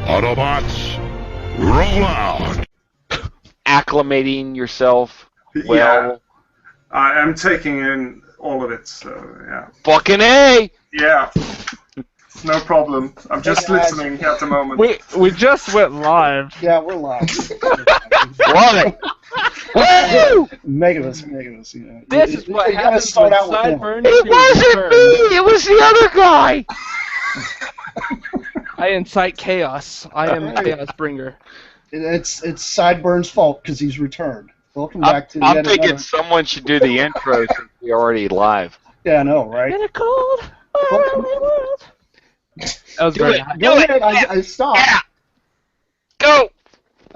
Autobots, roll out! Acclimating yourself well. Yeah. I'm taking in all of it, so yeah. Fucking A! Yeah. No problem. I'm just listening at the moment. We just went live. Yeah, we're live. Love it! Woo! Megamus, you know. This is what happens start when out with him. Sideburns It wasn't me! It was the other guy! I incite chaos. I am the chaos bringer. It's Sideburns' fault because he's returned. Welcome back to I'm yet thinking another... someone should do the intro since we're already live. Yeah, I know, right? In a cold, lonely world. That was great. Go ahead, I stopped. Yeah. Go!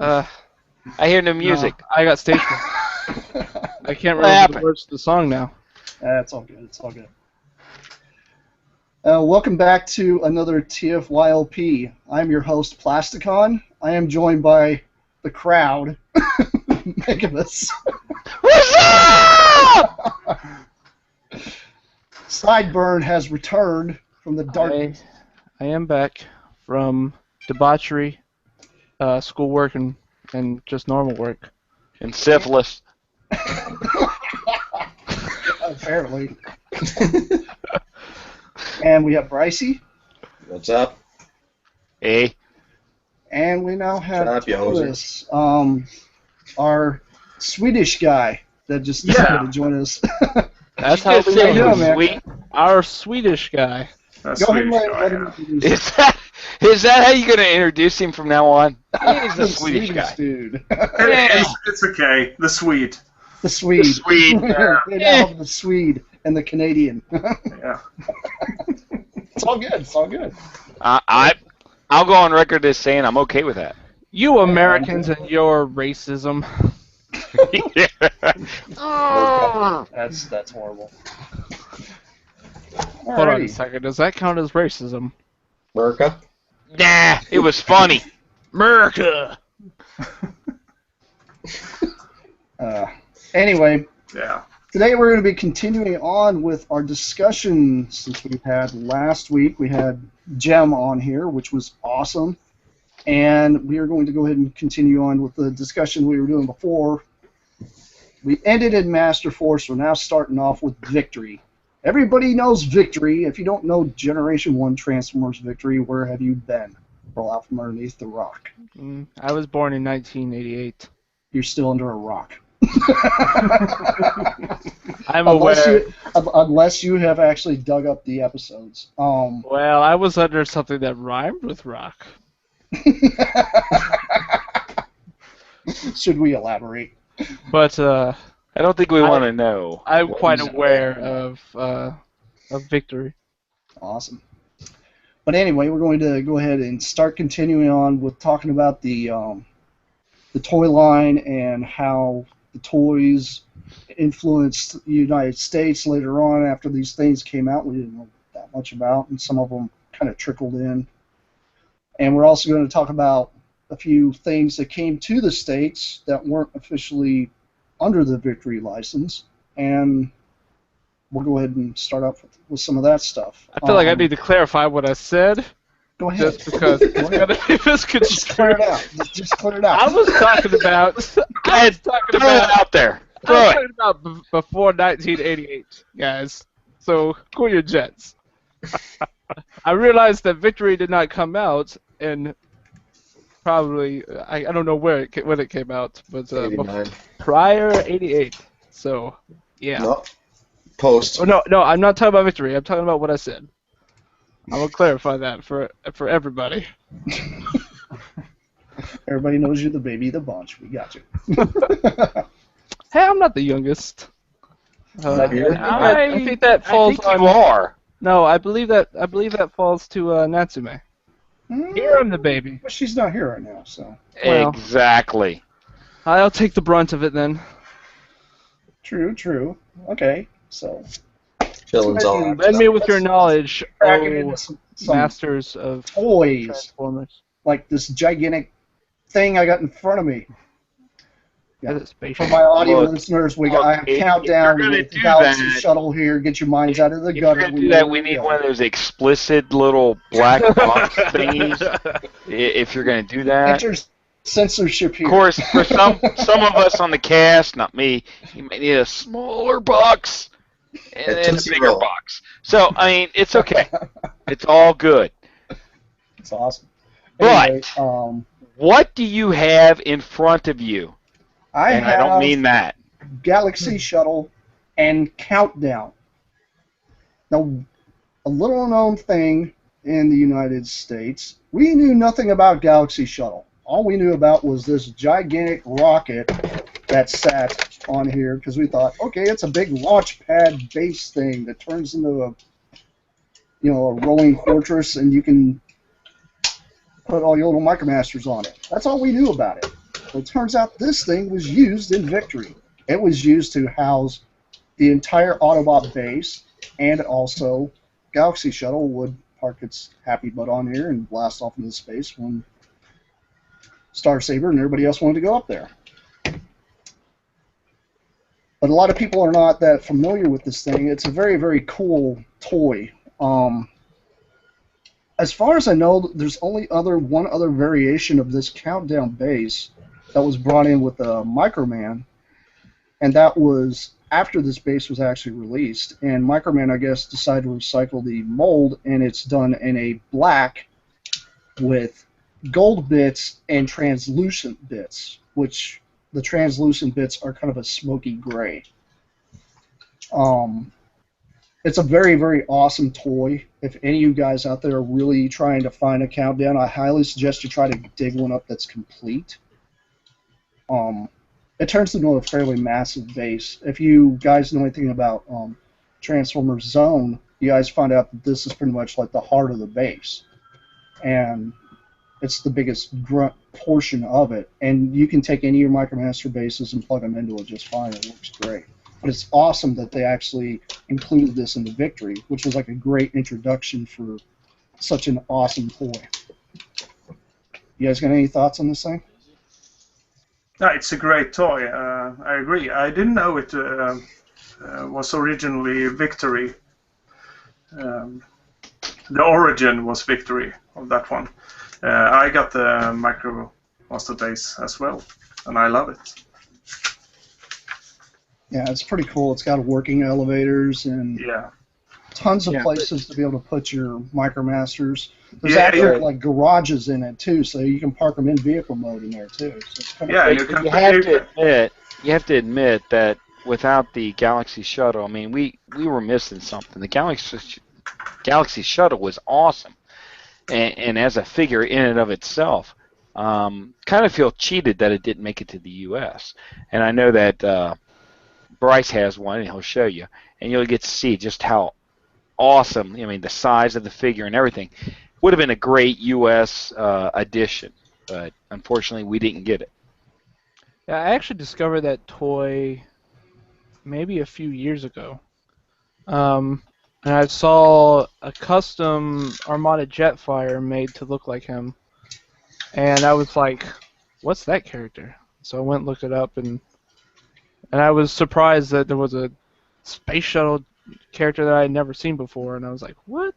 I hear no music. No, I got station. I can't remember the words to the song now. That's all good. It's all good. Welcome back to another TFYLP. I'm your host, Plasticon. I am joined by the crowd, Megamus. What's up? Sideburn has returned from the darkness. I am back from debauchery, schoolwork, and just normal work. And syphilis. Apparently. And we have Brycey. What's up? Hey. And we now have Shut up, you Thomas, our Swedish guy that just decided to join us. That's How how you we say know it, him, sweet? Our Swedish guy. That's Go ahead and Swedish let guy, him yeah. introduce himself. Is that how you're going to introduce him from now on? He's a Swedish guy. dude. It's okay. The Swede. The Swede. The Swede. They now have the Swede and the Canadian. Yeah. It's all good. It's all good. I'll go on record as saying I'm okay with that. You Americans and your racism. That's horrible. Hold on a Alrighty. second. Does that count as racism? Merca? Nah, it was funny. America. Anyway, Yeah. today we're going to be continuing on with our discussion since we had last week. We had Jem on here, which was awesome. And we are going to go ahead and continue on with the discussion we were doing before. We ended in Master Force. We're now starting off with Victory. Everybody knows Victory. If you don't know Generation 1 Transformers Victory, where have you been? Roll out from underneath the rock. I was born in 1988. You're still under a rock. I'm aware. Unless you have actually dug up the episodes. Well, I was under something that rhymed with rock. Should we elaborate? But I don't think we want to know. I'm quite aware of Victory. Awesome. But anyway, we're going to go ahead and start continuing on with talking about the toy line and how the toys influenced the United States later on after these things came out. We didn't know that much about, and some of them kind of trickled in. And we're also going to talk about a few things that came to the States that weren't officially under the Victory license, and we'll go ahead and start off with some of that stuff. I feel like I need to clarify what I said. Go ahead. Just because it's gonna be misconstrued. Just clear it out. Just clear it out. I was talking about. I was talking Throw it about. out there. I Throw was it. talking about before 1988, guys. So cool your jets. I realized that Victory did not come out in probably I don't know when it came out, but 89. prior 88. So yeah. No. Post. Oh, no, I'm not talking about Victory. I'm talking about what I said. I will clarify that for everybody. Everybody knows you're the baby of the bunch. We got you. Hey, I'm not the youngest. I think that falls on. You are. No, I believe that falls to Natsume. Here I'm the baby. But she's not here right now, so. Well. Exactly. I'll take the brunt of it then. True. Okay, so. Chillin's all right. Lend me with your knowledge, Cracking oh into some masters of toys, Transformers. like this gigantic thing I got in front of me. Yeah. That's a space For shuttle. my audio Look, listeners, I have if countdown you're gonna with do Galaxy that- Shuttle here. Get your minds out of the If gutter. we're gonna do that, we need one of those explicit little black box thingies. If you're gonna do that, Enter censorship of here. course, for some of us on the cast, not me, you may need a smaller box and A then a Tootsie bigger Roll. box. So I mean, it's okay. It's all good. It's awesome. But Anyway, what do you have in front of you? I And have I don't mean that. Galaxy Shuttle and Countdown. Now, a little known thing in the United States, we knew nothing about Galaxy Shuttle. All we knew about was this gigantic rocket that sat on here because we thought, okay, it's a big launch pad base thing that turns into a rolling fortress, and you can put all your little Micromasters on it. That's all we knew about it. Well, it turns out this thing was used in Victory. It was used to house the entire Autobot base, and also Galaxy Shuttle would park its happy butt on here and blast off into space when Saber and everybody else wanted to go up there. But a lot of people are not that familiar with this thing. It's a very, very cool toy. As far as I know, there's only one other variation of this Countdown base that was brought in with a Microman, and that was after this base was actually released. And Microman, I guess, decided to recycle the mold, and it's done in a black with gold bits and translucent bits, which the translucent bits are kind of a smoky gray. It's a very, very awesome toy. If any of you guys out there are really trying to find a Countdown, I highly suggest you try to dig one up that's complete. It turns into a fairly massive base. If you guys know anything about Transformers Zone, you guys find out that this is pretty much like the heart of the base. And it's the biggest grunt portion of it. And you can take any of your Micromaster bases and plug them into it just fine. It works great. But it's awesome that they actually included this in the Victory, which was like a great introduction for such an awesome toy. You guys got any thoughts on this thing? No, it's a great toy. I agree. I didn't know it was originally Victory. The origin was Victory of that one. I got the Micromaster base as well, and I love it. Yeah, it's pretty cool. It's got working elevators and tons of places to be able to put your Micromasters. There's actually like garages in it too, so you can park them in vehicle mode in there too. So it's kind of you have to admit that without the Galaxy Shuttle, I mean, we were missing something. The Galaxy Shuttle was awesome, and as a figure in and of itself, kind of feel cheated that it didn't make it to the U.S. And I know that Bryce has one, and he'll show you, and you'll get to see just how awesome. I mean, the size of the figure and everything would have been a great U.S. addition, but unfortunately, we didn't get it. Yeah, I actually discovered that toy maybe a few years ago. And I saw a custom Armada Jetfire made to look like him, and I was like, "What's that character?" So I went and looked it up, and I was surprised that there was a space shuttle character that I had never seen before, and I was like, "What?"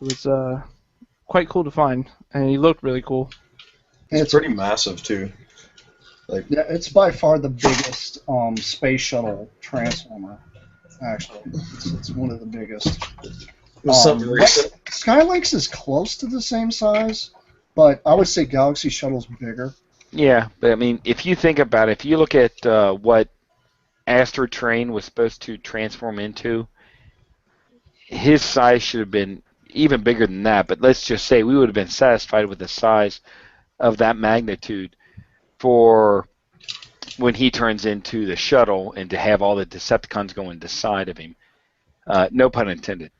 It was quite cool to find, and he looked really cool. It's pretty massive too. Like, yeah, it's by far the biggest space shuttle transformer. Actually, it's one of the biggest. something recent. Skylinks is close to the same size, but I would say Galaxy Shuttle's bigger. Yeah, but I mean, if you think about it, if you look at what Astro Train was supposed to transform into, his size should have been even bigger than that. But let's just say we would have been satisfied with the size of that magnitude for when he turns into the shuttle and to have all the Decepticons going inside of him. No pun intended.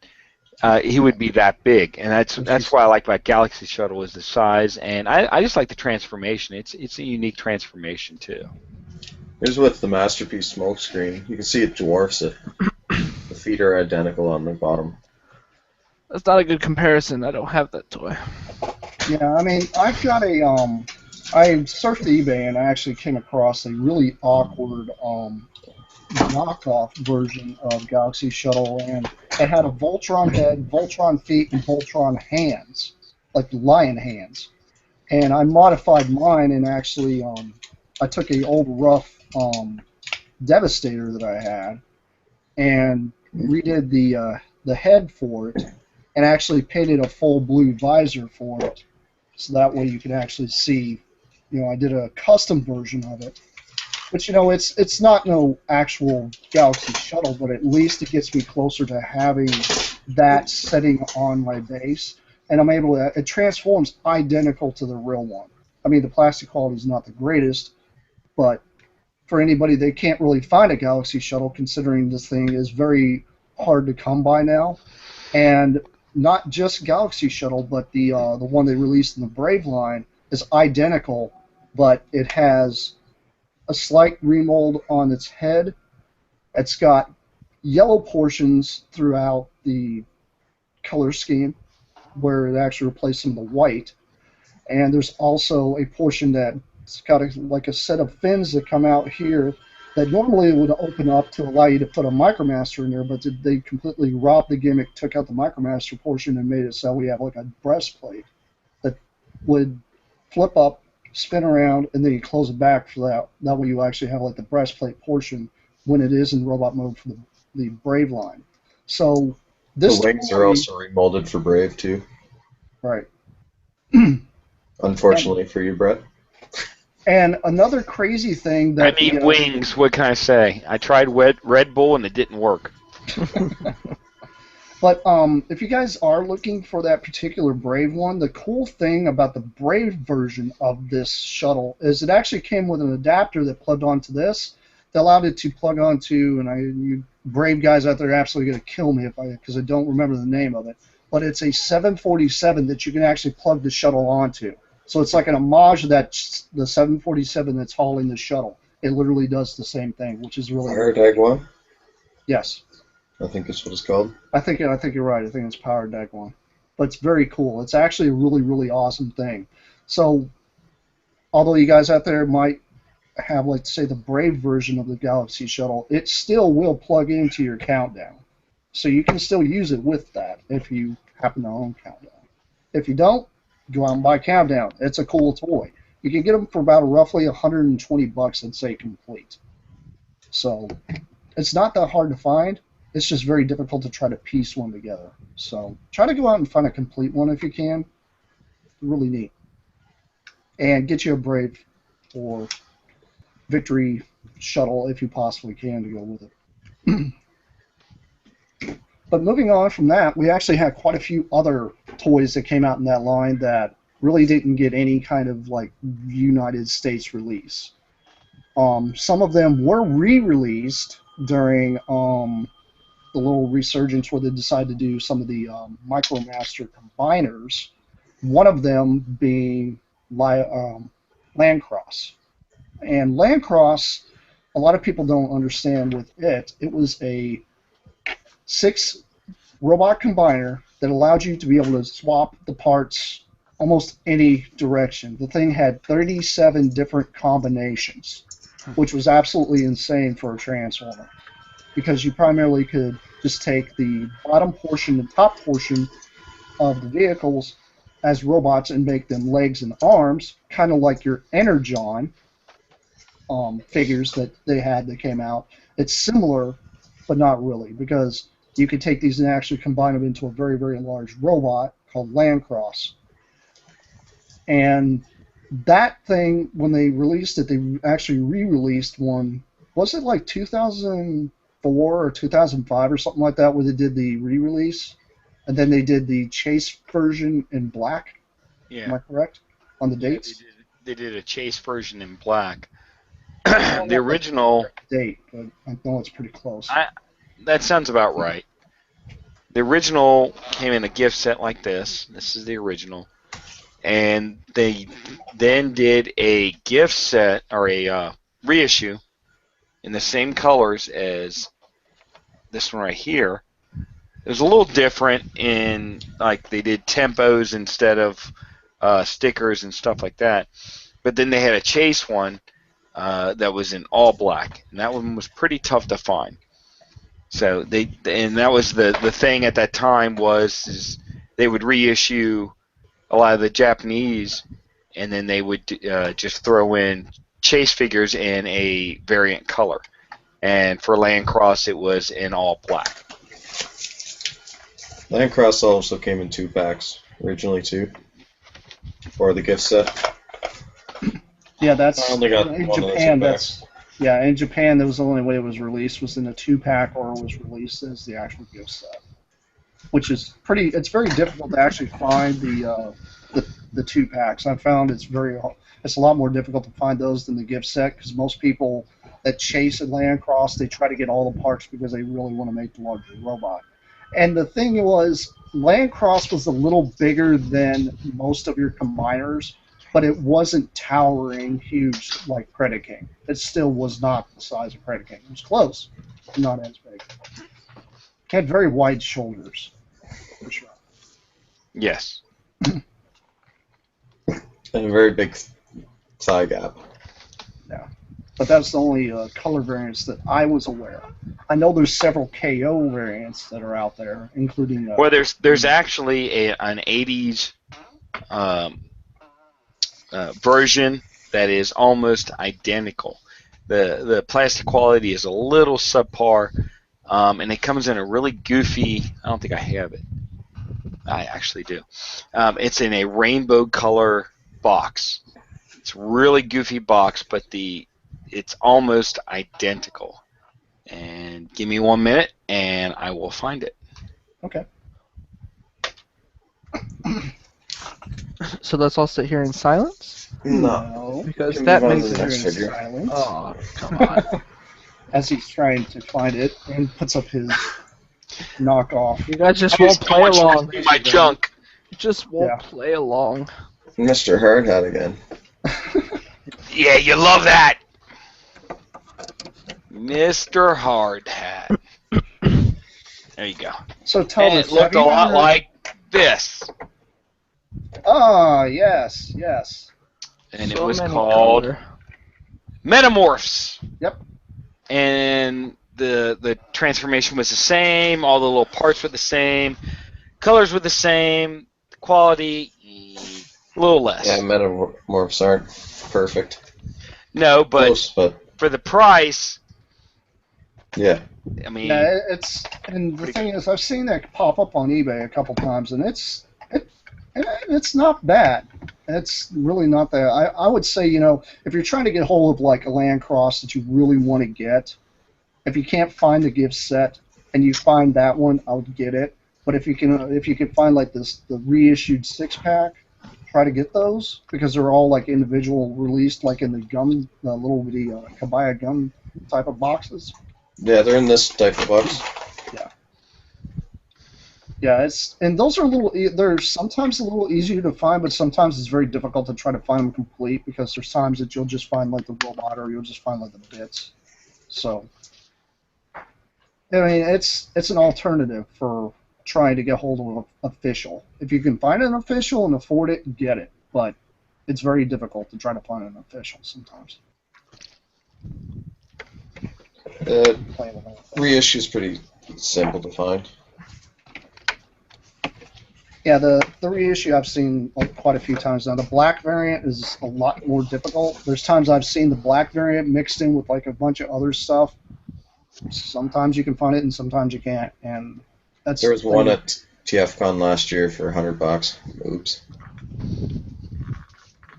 He would be that big, and that's why I like about Galaxy Shuttle is the size, and I just like the transformation. It's a unique transformation too. Here's with the Masterpiece smokescreen. You can see it dwarfs it. The feet are identical on the bottom. That's not a good comparison. I don't have that toy. Yeah, I mean, I've got a I surfed eBay and I actually came across a really awkward knockoff version of Galaxy Shuttle, and it had a Voltron head, Voltron feet, and Voltron hands, like lion hands. And I modified mine and actually I took a old rough Devastator that I had and redid the head for it, and actually painted a full blue visor for it, so that way you can actually see. I did a custom version of it, but it's not no actual Galaxy Shuttle, but at least it gets me closer to having that setting on my base, and I'm able to. It transforms identical to the real one. I mean, the plastic quality is not the greatest, but for anybody that can't really find a Galaxy Shuttle, considering this thing is very hard to come by now, and not just Galaxy Shuttle, but the one they released in the Brave line is identical, but it has a slight remold on its head. It's got yellow portions throughout the color scheme, where it actually replaced some of the white, and there's also a portion that's got like a set of fins that come out here that normally would open up to allow you to put a Micromaster in there, but they completely robbed the gimmick, took out the Micromaster portion, and made it so we have like a breastplate that would flip up, spin around, and then you close it back for that. That way you actually have like the breastplate portion when it is in robot mode for the Brave line. So this The wings are also remolded for Brave too. Right. Unfortunately for you, Brett. And another crazy thing that I need wings. What can I say? I tried Red Bull and it didn't work. But if you guys are looking for that particular Brave one, the cool thing about the Brave version of this shuttle is it actually came with an adapter that plugged onto this that allowed it to plug onto, and you Brave guys out there are absolutely going to kill me because I don't remember the name of it, but it's a 747 that you can actually plug the shuttle onto. So it's like an homage to the 747 that's hauling the shuttle. It literally does the same thing, which is really Fire Dagwan? Yes. I think that's what it's called. I think you're right. I think it's Powered Deck One, but it's very cool. It's actually a really, really awesome thing. So, although you guys out there might have, like, say, the Brave version of the Galaxy Shuttle, it still will plug into your Countdown, so you can still use it with that if you happen to own Countdown. If you don't, go out and buy Countdown. It's a cool toy. You can get them for about roughly $120, I'd say, complete. So, it's not that hard to find. It's just very difficult to try to piece one together. So try to go out and find a complete one if you can. Really neat. And get you a Brave or Victory Shuttle if you possibly can to go with it. But moving on from that, we actually had quite a few other toys that came out in that line that really didn't get any kind of like United States release. Some of them were re-released during the little resurgence where they decided to do some of the Micromaster combiners, one of them being Lancross. And Lancross, a lot of people don't understand with it. It was a 6 robot combiner that allowed you to be able to swap the parts almost any direction. The thing had 37 different combinations, which was absolutely insane for a Transformer, because you primarily could just take the bottom portion and top portion of the vehicles as robots and make them legs and arms, kind of like your Energon figures that they had that came out. It's similar, but not really, because you could take these and actually combine them into a very, very large robot called Lancross. And that thing, when they released it, they actually re-released one. Was it like 2004 or 2005 or something like that, where they did the re-release, and then they did the Chase version in black? Yeah. Am I correct on the dates? They did a Chase version in black. The original date, but I know it's pretty close. That sounds about right. The original came in a gift set like this. This is the original. And they then did a gift set, or a reissue, in the same colors as this one right here. It was a little different in, like, they did tempos instead of stickers and stuff like that. But then they had a chase one that was in all black, and that one was pretty tough to find. So that was the thing at that time is they would reissue a lot of the Japanese, and then they would just throw in chase figures in a variant color. And for Lancross, it was in all black. Lancross also came in 2 packs, originally 2, for the gift set. Yeah, that's I only got in one of the Japan. 2 packs. In Japan, that was the only way it was released was in a 2-pack, or it was released as the actual gift set, which is pretty. It's very difficult to actually find the 2-packs. I've found it's a lot more difficult to find those than the gift set, because most people that chase at Lancross, they try to get all the parts because they really want to make the larger robot. And the thing was, Lancross was a little bigger than most of your combiners, but it wasn't towering huge like Predaking. It still was not the size of Predaking. It was close, but not as big. It had very wide shoulders, for sure. Yes. And a very big thigh gap. Yeah. But that's the only color variants that I was aware of. I know there's several KO variants that are out there, including... Well, there's actually an 80s version that is almost identical. The plastic quality is a little subpar, and it comes in a really goofy... I don't think I have it. I actually do. It's in a rainbow color box. It's a really goofy box, but it's almost identical. And give me 1 minute, and I will find it. Okay. So let's all sit here in silence? No. Because Can that move on makes to the it... next figure. Silence, Oh, come on. as he's trying to find it and puts up his knockoff. You guys just won't play along. My junk. You just won't play along. Mr. Hardhat again. Yeah, you love that. Mr. Hardhat. There you go. So tell And us, it looked a lot like this. Ah, yes, yes. And it So was many called color. Metamorphs. Yep. And the transformation was the same. All the little parts were the same. Colors were the same. The quality, a little less. Yeah, Metamorphs aren't perfect. No, but Close, but for the price, yeah. I mean... Yeah, and the thing is, I've seen that pop up on eBay a couple times, and it's not bad. It's really not that. I would say, if you're trying to get hold of like a Lancross that you really want to get, if you can't find the gift set and you find that one, I would get it. But if you can find like the reissued 6-pack, try to get those, because they're all like individual released, like in the little Kabaya gum type of boxes. Yeah, they're in this type of box. Yeah, and those are they're sometimes a little easier to find, but sometimes it's very difficult to try to find them complete, because there's times that you'll just find like the robot, or you'll just find like the bits. So, I mean, it's an alternative for trying to get hold of an official. If you can find an official and afford it, get it. But it's very difficult to try to find an official sometimes. Reissue is pretty simple to find. Yeah, the reissue I've seen like quite a few times now. The black variant is a lot more difficult. There's times I've seen the black variant mixed in with like a bunch of other stuff. Sometimes you can find it and sometimes you can't. And there was one at TFCon last year for $100. Oops.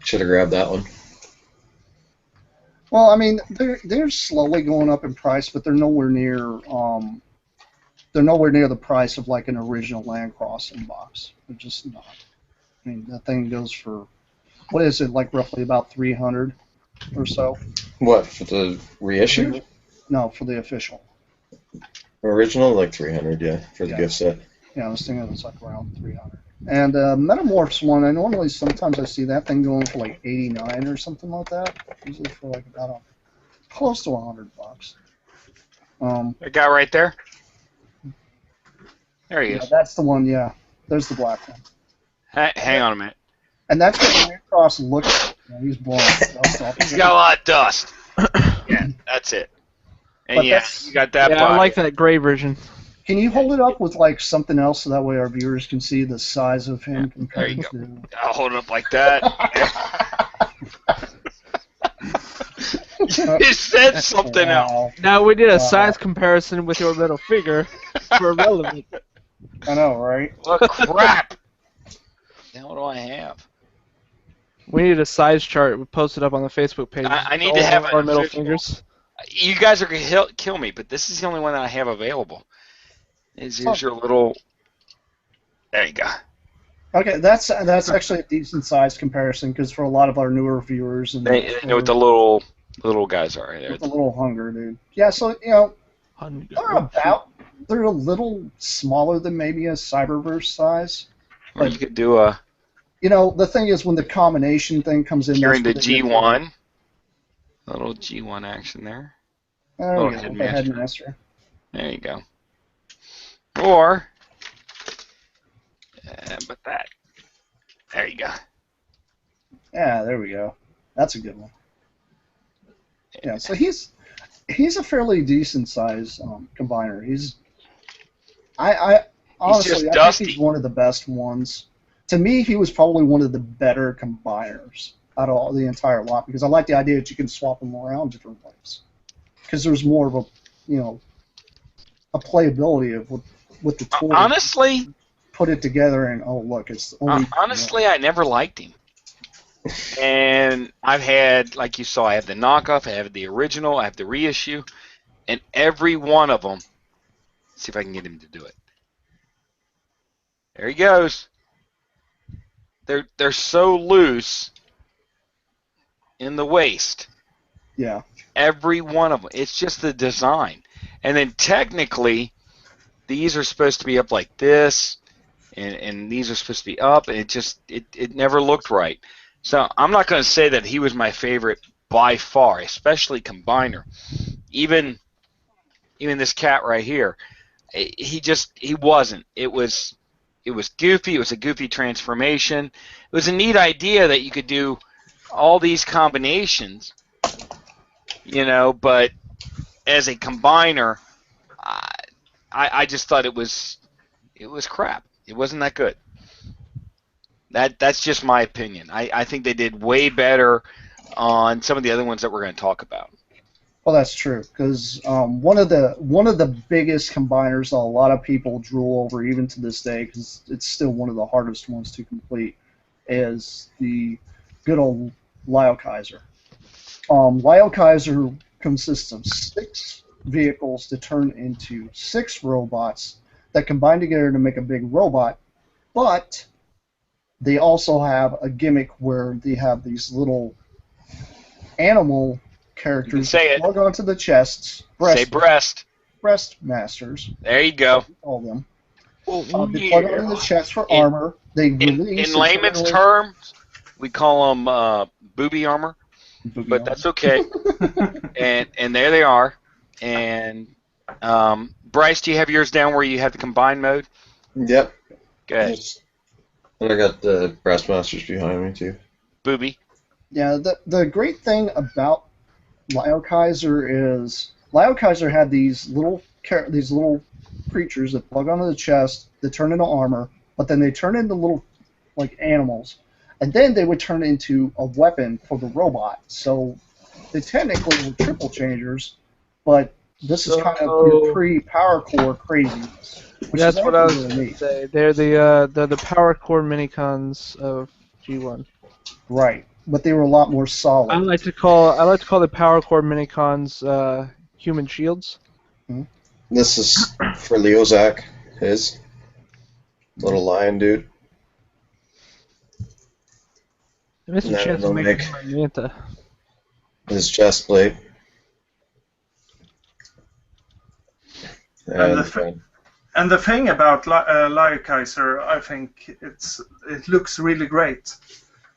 Should have grabbed that one. Well, I mean, they're slowly going up in price, but they're nowhere near the price of like an original Lancross in box. They're just not. I mean, that thing goes for, what is it, like roughly about $300 or so? What, for the reissue? No, for the official. Original, like $300, yeah, for the gift set. Yeah, I was thinking it was like around $300. And Metamorphs one, sometimes I see that thing going for like $89 or something like that. Usually for like about close to $100. The guy right there? There he is. That's the one, yeah. There's the black one. Hang on a minute. And that's what the Lancross looks Yeah, he's blowing dust off. He's got a lot of dust. Yeah, that's it. And But yeah, that's- you got that Yeah, I body. like that gray version. Can you hold it up with like something else so that way our viewers can see the size of him compared you to? I'll hold it up like that. You said something else. Wow. Now we did a Wow. size comparison with your middle finger for relevant. I know, right? What crap? Now what do I have? We need a size chart. We posted up on the Facebook page. I need All to have of our an middle official- fingers. You guys are going to kill me, but this is the only one that I have available. Here's your little... There you go. Okay, that's actually a decent size comparison because for a lot of our newer viewers and They know what the little guys are. with a little hunger, dude. Yeah, so you know Hunger. they're a little smaller than maybe a Cyberverse size. Or you could do a... You know, the thing is when the combination thing comes in. You're in the that's where they get- G1. A little G1 action there. There Oh, we go. The Headmaster. Headmaster. There you go. Or... but that. There you go. Yeah, there we go. That's a good one. Yeah, so he's a fairly decent size combiner. I honestly, just I think he's dusty. one of the best ones. To me, he was probably one of the better combiners out of all the entire lot because I like the idea that you can swap them around different ways. Because there's more of a playability of what the toy Honestly, put it together and oh look, it's only honestly, I never liked him. And I've had, like you saw, I have the knockoff, I have the original, I have the reissue, and every one of them. See if I can get him to do it. There he goes. They're so loose in the waist. yeah. Every one of them. It's just the design. And then technically, these are supposed to be up like this, and these are supposed to be up, and it never looked right. So I'm not going to say that he was my favorite by far, especially combiner. Even this cat right here, he wasn't. It was goofy. It was a goofy transformation. It was a neat idea that you could do all these combinations, but as a combiner, I just thought it was crap. It wasn't that good. That's just my opinion. I think they did way better on some of the other ones that we're going to talk about. Well, that's true because one of the biggest combiners that a lot of people drool over even to this day because it's still one of the hardest ones to complete is the good old Lia Kaiser. Lia Kaiser consists of 6 vehicles to turn into 6 robots that combine together to make a big robot, but they also have a gimmick where they have these little animal characters say it. plug onto the chests. Say breast. Breast masters, there you go. all them. Oh, They plug onto the chest for armor. They In release layman's terms, we call them booby armor, but that's okay. and there they are. And Bryce, do you have yours down where you have the combined mode? Yep. Good. And I got the Breastmasters behind me too. Booby. Yeah, the great thing about Lia Kaiser is Lia Kaiser had these little creatures that plug onto the chest that turn into armor, but then they turn into little like animals, and then they would turn into a weapon for the robot. So they technically were triple changers, but this is kind of your pre-power core craziness. Which That's is what I was actually going really to neat. say. They're the power core minicons of G1. Right, but they were a lot more solid. I like to call the power core minicons human shields. This is for Leozak, his little lion dude. I missed a No, chance no, to make Nick. it my Manta. His chest plate. And the thing about Lia Kaiser, I think it looks really great.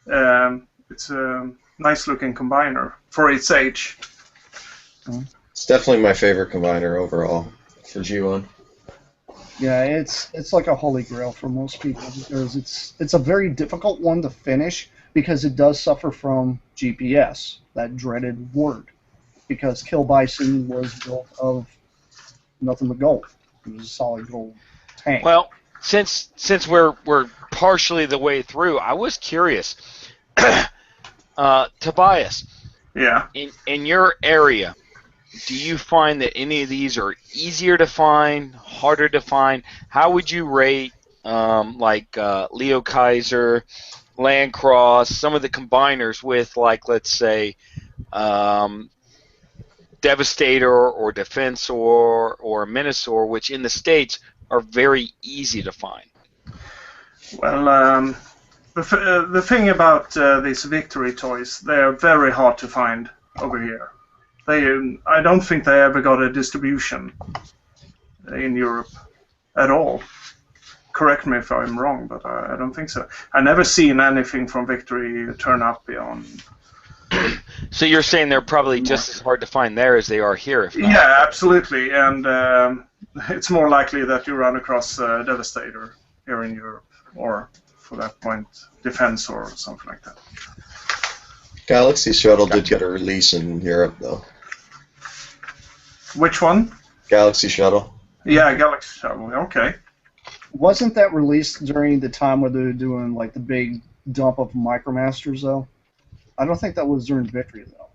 It's a nice looking combiner for its age. It's definitely my favorite combiner overall for G1. Yeah, it's like a holy grail for most people because it's a very difficult one to finish, because it does suffer from GPS, that dreaded word, because Kill Bison was built of nothing but gold. It was a solid gold tank. Well, since we're partially the way through, I was curious, Tobias. Yeah. In your area, do you find that any of these are easier to find, harder to find? How would you rate Lia Kaiser, Lancross, some of the combiners with, like, let's say, Devastator or Defensor or Minosaur, which in the States are very easy to find? Well, the thing about these victory toys, they are very hard to find over here. I don't think they ever got a distribution in Europe at all. Correct me if I'm wrong, but I don't think so. I never seen anything from Victory turn up beyond. So you're saying they're probably just as hard to find there as they are here, if not? Yeah, absolutely, and it's more likely that you run across Devastator here in Europe, or for that point, Defensor or something like that. Galaxy Shuttle did get a release in Europe, though. Which one? Galaxy Shuttle. Yeah, Galaxy Shuttle. Okay. Wasn't that released during the time where they were doing like the big dump of Micromasters, though? I don't think that was during Victory, though.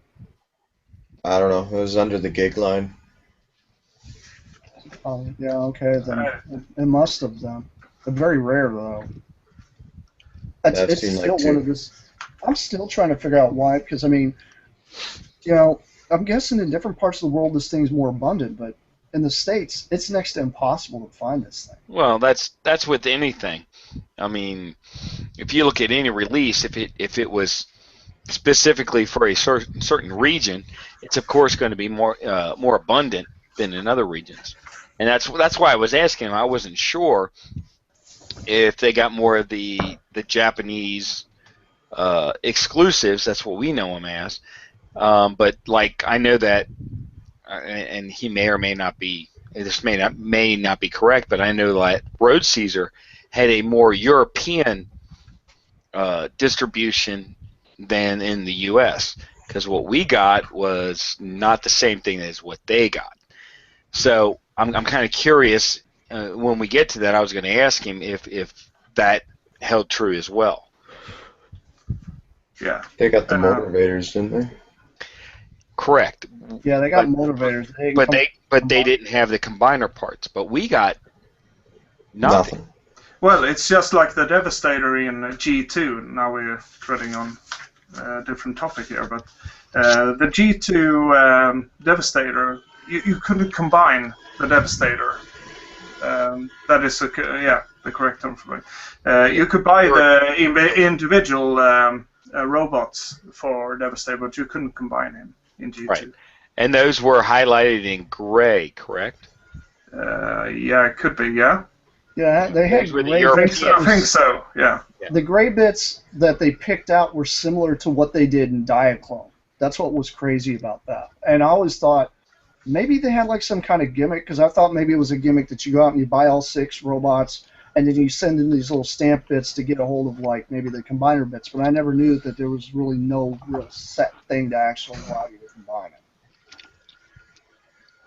I don't know. It was under the gig line. Yeah, okay, then it must have done. They're very rare, though. It's still one of this. I'm still trying to figure out why, because I mean, you know, I'm guessing in different parts of the world this thing's more abundant, but in the States, it's next to impossible to find this thing. Well, that's with anything. I mean, if you look at any release, if it was specifically for a certain region, it's of course going to be more abundant than in other regions, and that's why I was asking. I wasn't sure if they got more of the Japanese exclusives. That's what we know them as. But like I know that, and he may or may not be. This may not be correct, but I know that Road Caesar had a more European distribution than in the U.S. because what we got was not the same thing as what they got. So I'm kind of curious. When we get to that, I was going to ask him if that held true as well. Yeah. They got the motivators, didn't they? Correct. Yeah, they got motivators. But they didn't have the combiner parts. But we got nothing. Well, it's just like the Devastator in G2. Now we're treading on a different topic here, but the G2 Devastator, you couldn't combine the Devastator. That is the correct term for it. You could buy the individual robots for Devastator, but you couldn't combine him in G2. Right. And those were highlighted in gray, correct? Yeah, it could be, yeah. Yeah, they had gray bits. I think so, yeah. The gray bits that they picked out were similar to what they did in Diaclone. That's what was crazy about that. And I always thought maybe they had like some kind of gimmick, because I thought maybe it was a gimmick that you go out and you buy all 6 robots, and then you send in these little stamp bits to get a hold of like maybe the combiner bits. But I never knew that there was really no real set thing to actually allow you to combine it.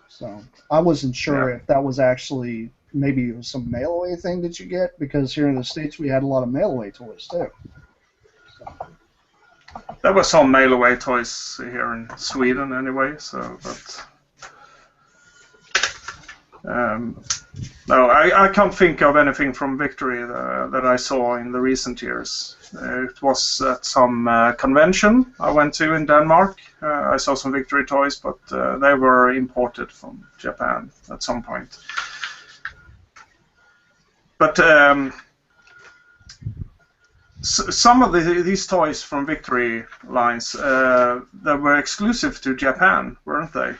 So I wasn't sure if that was actually maybe it was some mail-away thing that you get, because here in the States we had a lot of mail-away toys too. So. There were some mail-away toys here in Sweden anyway, so but no, I can't think of anything from Victory that I saw in the recent years. It was at some convention I went to in Denmark. I saw some Victory toys, but they were imported from Japan at some point. But some of these toys from Victory lines that were exclusive to Japan, weren't they?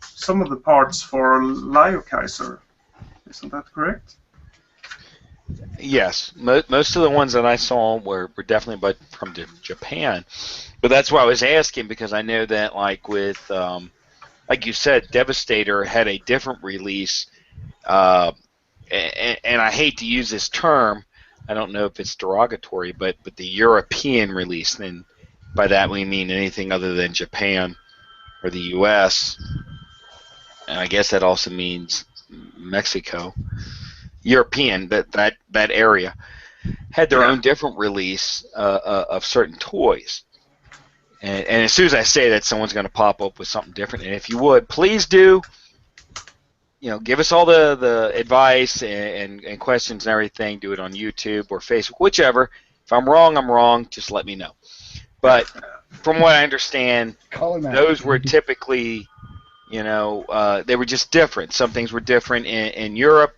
Some of the parts for Lia Kaiser, isn't that correct? Yes, most of the ones that I saw were definitely from Japan. But that's why I was asking, because I know that like with, like you said, Devastator had a different release. And I hate to use this term, I don't know if it's derogatory, but the European release, then by that we mean anything other than Japan or the U.S., and I guess that also means Mexico. European, that area, had their own different release of certain toys. And as soon as I say that, someone's going to pop up with something different. And if you would, please do, give us all the advice and questions and everything. Do it on YouTube or Facebook, whichever. If I'm wrong, I'm wrong. Just let me know. But from what I understand, those were typically, they were just different. Some things were different in Europe.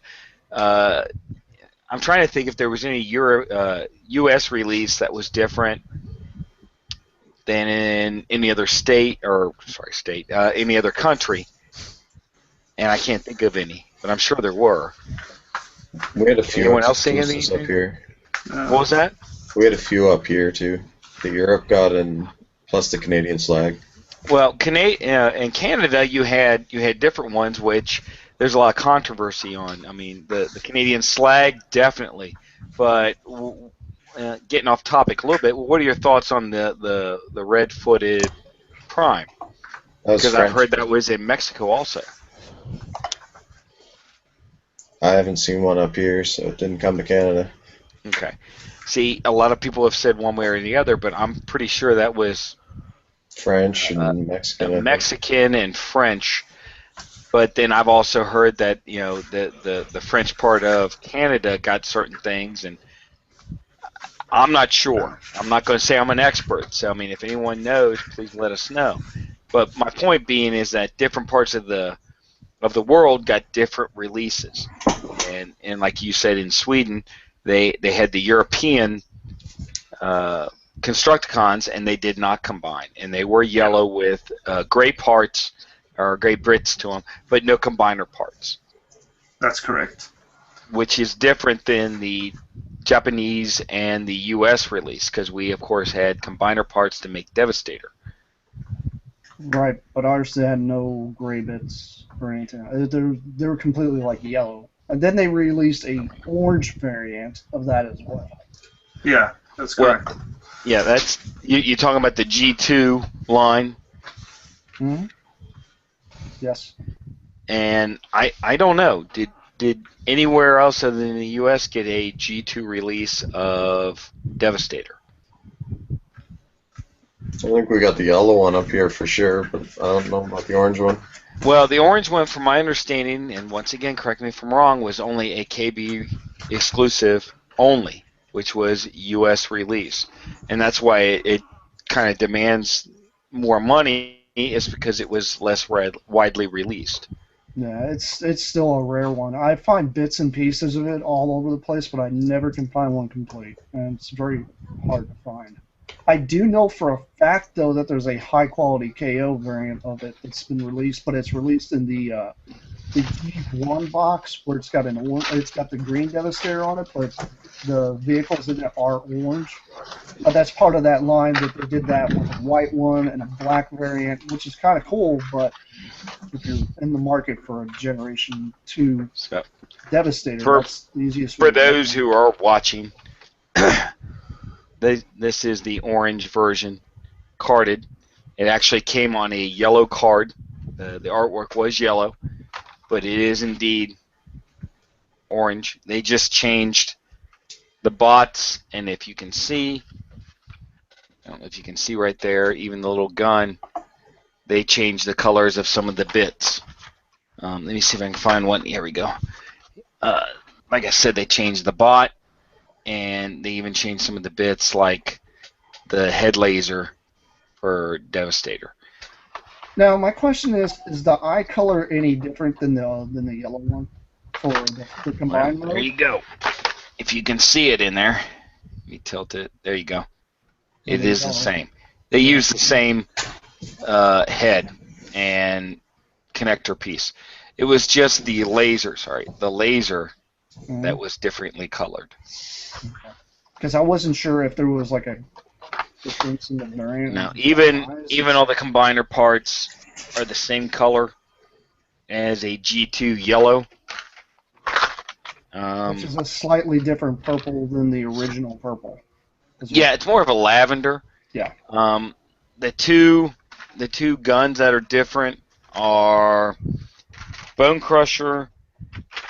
I'm trying to think if there was any U.S. release that was different than in any other any other country. And I can't think of any, but I'm sure there were. We had a few. Anyone else seeing anything up here? What was that? We had a few up here too. The Europe got, and plus the Canadian slag. Well, in Canada, you had different ones, which there's a lot of controversy on. I mean, the Canadian slag, definitely. But getting off topic a little bit, what are your thoughts on the red-footed prime? Because I've heard that was in Mexico also. I haven't seen one up here, so it didn't come to Canada. Okay. See, a lot of people have said one way or the other, but I'm pretty sure that was French and Mexican. Mexican and French. But then I've also heard that the French part of Canada got certain things, and I'm not sure. I'm not going to say I'm an expert. So I mean, if anyone knows, please let us know. But my point being is that different parts of the world got different releases, and like you said, in Sweden, they had the European Constructicons, and they did not combine, and they were yellow with gray parts or gray Brits to them, but no combiner parts. That's correct. Which is different than the Japanese and the U.S. release, because we, of course, had combiner parts to make Devastator. Right, but ours had no gray bits or anything. They were completely like yellow. And then they released a orange variant of that as well. Yeah, that's correct. Well, yeah, that's you're talking about the G2 line. Mm-hmm. Yes. And I don't know. Did anywhere else other than the U.S. get a G2 release of Devastator? I think we got the yellow one up here for sure, but I don't know about the orange one. Well, the orange one, from my understanding, and once again, correct me if I'm wrong, was only a KB exclusive only, which was U.S. release. And that's why it kind of demands more money, is because it was less widely released. Yeah, it's still a rare one. I find bits and pieces of it all over the place, but I never can find one complete, and it's very hard to find. I do know for a fact, though, that there's a high-quality KO variant of it that's been released, but it's released in the G1 box, where it's got the green Devastator on it, but the vehicles in it are orange. That's part of that line that they did that with a white one and a black variant, which is kind of cool, but if you're in the market for a Generation 2 Devastator, that's the easiest way. For those who are watching, this is the orange version, carded. It actually came on a yellow card. The artwork was yellow, but it is indeed orange. They just changed the bots, and if you can see, I don't know if you can see right there, even the little gun, they changed the colors of some of the bits. Let me see if I can find one. Here we go. Like I said, they changed the bot, and they even changed some of the bits, like the head laser for Devastator. Now, my question is the eye color any different than the yellow one for the combined mode? There you go. If you can see it in there, let me tilt it. There you go. It is the same. They use the same head and connector piece. It was just the laser, that was differently colored. Because I wasn't sure if there was like a difference in the variant. No, even all the combiner parts are the same color as a G2 yellow. Which is a slightly different purple than the original purple. Yeah, it's more of a lavender. Yeah. The two guns that are different are Bone Crusher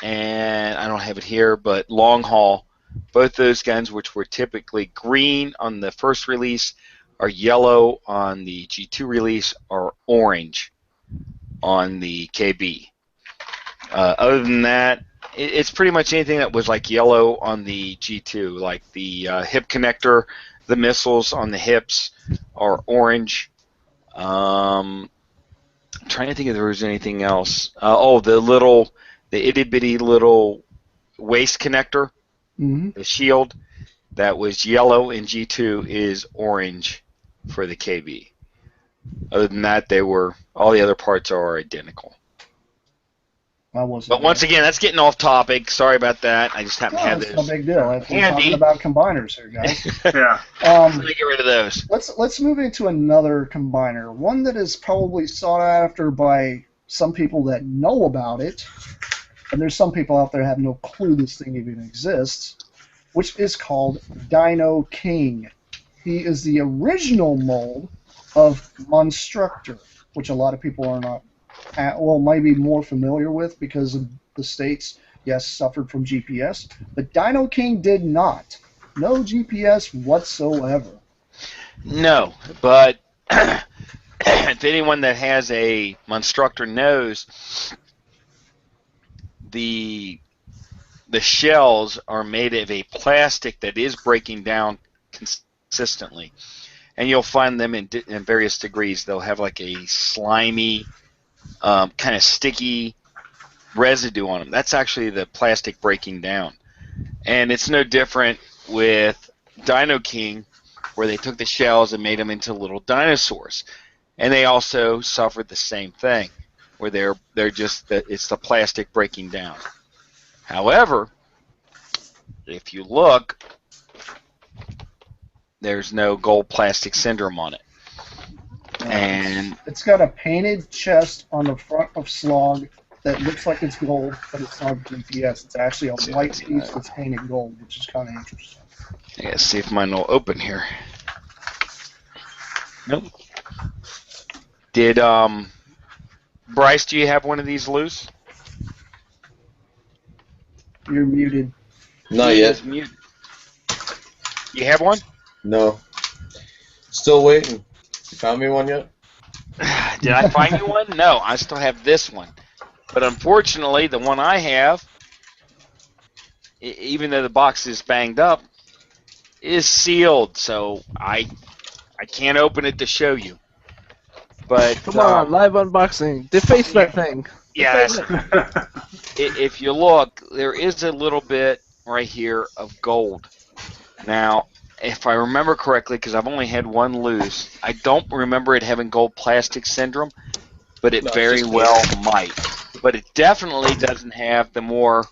and I don't have it here, but Long Haul. Both those guns, which were typically green on the first release, are yellow on the G2 release, or orange on the KB. Other than that, it's pretty much anything that was like yellow on the G2, like the hip connector, the missiles on the hips are orange. I'm trying to think if there was anything else. The itty bitty little waist connector, the shield, that was yellow in G2 is orange for the KB. Other than that, all the other parts are identical. But once again, that's getting off topic. Sorry about that. I just happen to have this. No big deal. We're talking about combiners here, guys. Yeah. Let me get rid of those. Let's move into another combiner. One that is probably sought after by some people that know about it, and there's some people out there who have no clue this thing even exists, which is called Dino King. He is the original mold of Monstructor, which a lot of people are not, maybe more familiar with because of the states, yes, suffered from GPS, but Dino King did not. No GPS whatsoever. No, but if anyone that has a Monstructor knows, the shells are made of a plastic that is breaking down consistently, and you'll find them in various degrees. They'll have like a slimy, kind of sticky residue on them. That's actually the plastic breaking down, and it's no different with Dino King, where they took the shells and made them into little dinosaurs, and they also suffered the same thing, where it's the plastic breaking down. However, if you look, there's no gold plastic syndrome on it. And it's got a painted chest on the front of Slog that looks like it's gold, but it's not GPS. It's actually a white piece that's painted gold, which is kind of interesting. I gotta see if mine will open here. Nope. Did Bryce, do you have one of these loose? You're muted. Not yet. Muted. You have one? No. Still waiting. You found me one yet? Did I find you one? No, I still have this one. But unfortunately, the one I have, even though the box is banged up, is sealed, so I can't open it to show you. But come on, live unboxing. Deface that thing. Yes. If you look, there is a little bit right here of gold. Now, if I remember correctly, because I've only had one loose, I don't remember it having gold plastic syndrome, but it very well might. But it definitely doesn't have the more,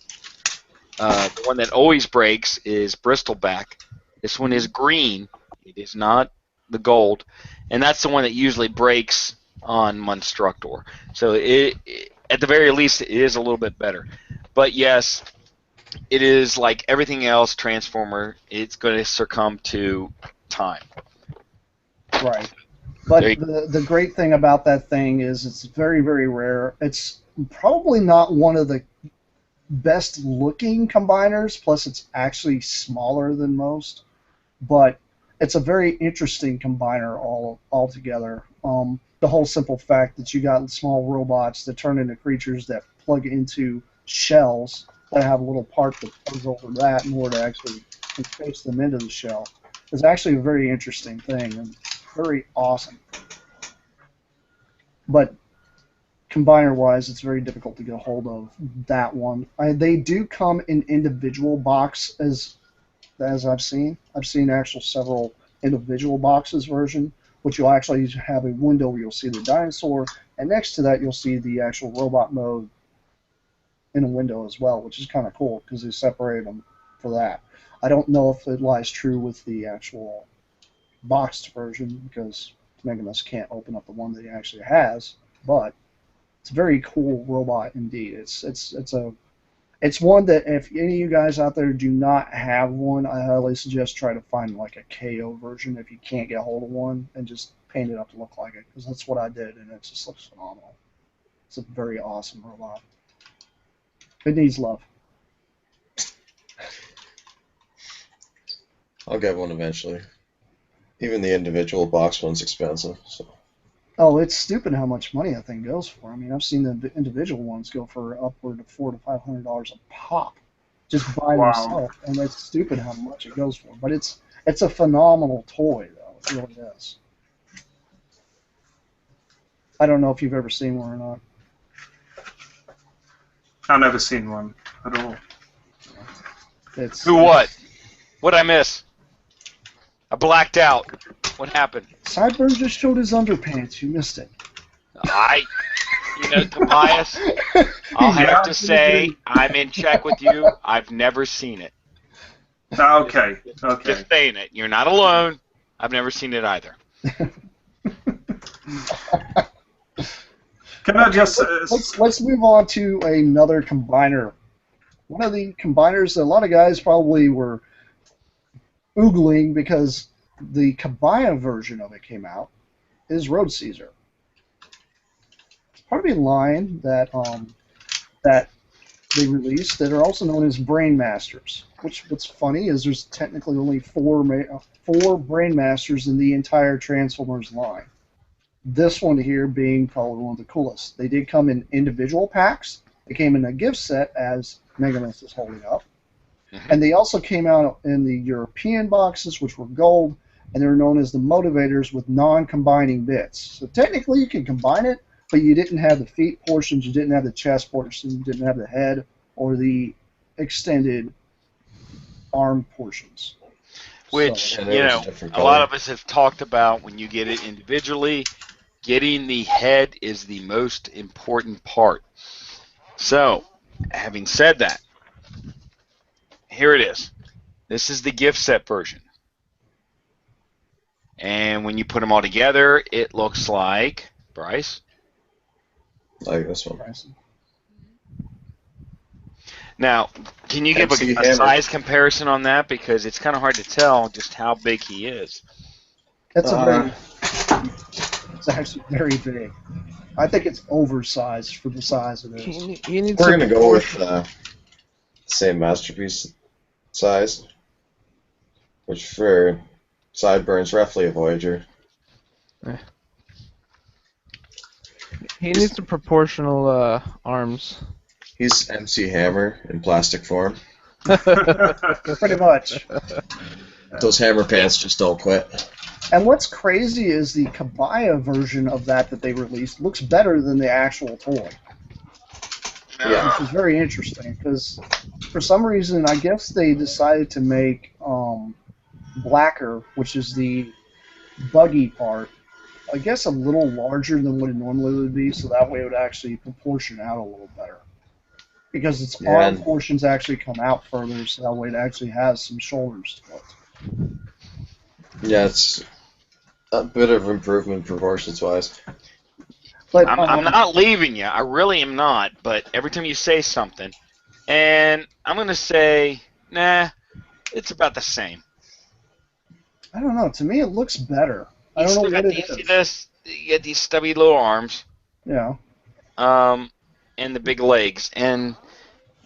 the one that always breaks is Bristleback. This one is green. It is not the gold. And that's the one that usually breaks on Monstructor. So at the very least, it is a little bit better. But yes, it is like everything else, Transformer, it's going to succumb to time. Right. But the great thing about that thing is it's very, very rare. It's probably not one of the best looking combiners, plus it's actually smaller than most. But it's a very interesting combiner altogether. The whole simple fact that you got small robots that turn into creatures that plug into shells that have a little part that plugs over that in order to actually face them into the shell is actually a very interesting thing and very awesome. But combiner-wise, it's very difficult to get a hold of that one. They do come in individual box as I've seen. I've seen actual several individual boxes version, which you'll actually have a window where you'll see the dinosaur, and next to that you'll see the actual robot mode in a window as well, which is kind of cool because they separate them for that. I don't know if it lies true with the actual boxed version because Megamus can't open up the one that he actually has, but it's a very cool robot indeed. It's It's one that if any of you guys out there do not have one, I highly suggest try to find like a KO version if you can't get a hold of one, and just paint it up to look like it, because that's what I did, and it just looks phenomenal. It's a very awesome robot. It needs love. I'll get one eventually. Even the individual box one's expensive. So. Oh, it's stupid how much money that thing goes for. I mean, I've seen the individual ones go for upward of $400 to $500 a pop, just by themselves, and it's stupid how much it goes for. But it's a phenomenal toy, though. It really is. I don't know if you've ever seen one or not. I've never seen one at all. What? What'd I miss? I blacked out. What happened? Sideburn just showed his underpants. You missed it. Tobias, I'll have to say I'm in check with you. I've never seen it. Okay. Just saying it. You're not alone. I've never seen it either. Can I just... Let's move on to another combiner. One of the combiners that a lot of guys probably were oogling because the Kabaya version of it came out is Road Caesar. It's part of a line that they released that are also known as Brain Masters. What's funny is there's technically only four Brain Masters in the entire Transformers line. This one here being probably one of the coolest. They did come in individual packs. They came in a gift set, as Megamist is holding up. And they also came out in the European boxes, which were gold, and they were known as the motivators with non-combining bits. So technically you can combine it, but you didn't have the feet portions, you didn't have the chest portions, you didn't have the head or the extended arm portions. Which, So, a lot of us have talked about when you get it individually, getting the head is the most important part. So, having said that, here it is. This is the gift set version. And when you put them all together, it looks like, Bryce? Like this one. Now, can you give a size comparison on that? Because it's kind of hard to tell just how big he is. It's actually very big. I think it's oversized for the size it is. We're going to go with the same masterpiece size, which for Sideburns roughly a Voyager. He needs some proportional arms. He's MC Hammer in plastic form. Pretty much. Those hammer pants just don't quit. And what's crazy is the Kabaya version of that they released looks better than the actual toy. Yeah. Which is very interesting, because for some reason, I guess they decided to make Blacker, which is the buggy part, I guess a little larger than what it normally would be, so that way it would actually proportion out a little better. Because its arm portions actually come out further, so that way it actually has some shoulders to it. Yeah, it's a bit of improvement proportions-wise. But I'm not leaving you. I really am not. But every time you say something, and I'm going to say, nah, it's about the same. I don't know. To me, it looks better. I don't know what it is. See this? You get these stubby little arms. Yeah. And the big legs, and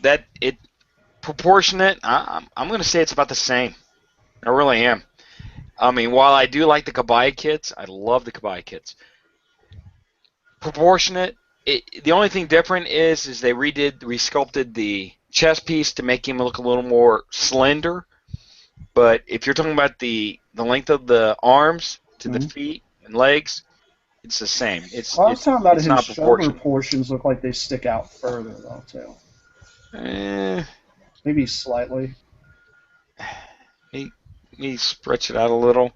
that it proportionate. I'm going to say it's about the same. I really am. I mean, while I do like the Kabaya kits, I love the Kabaya kits. Proportionate. The only thing different is they resculpted the chest piece to make him look a little more slender. But if you're talking about the length of the arms to the feet and legs, it's the same. I was talking about his shoulder portions look like they stick out further, though, too. Maybe slightly. Maybe stretch it out a little.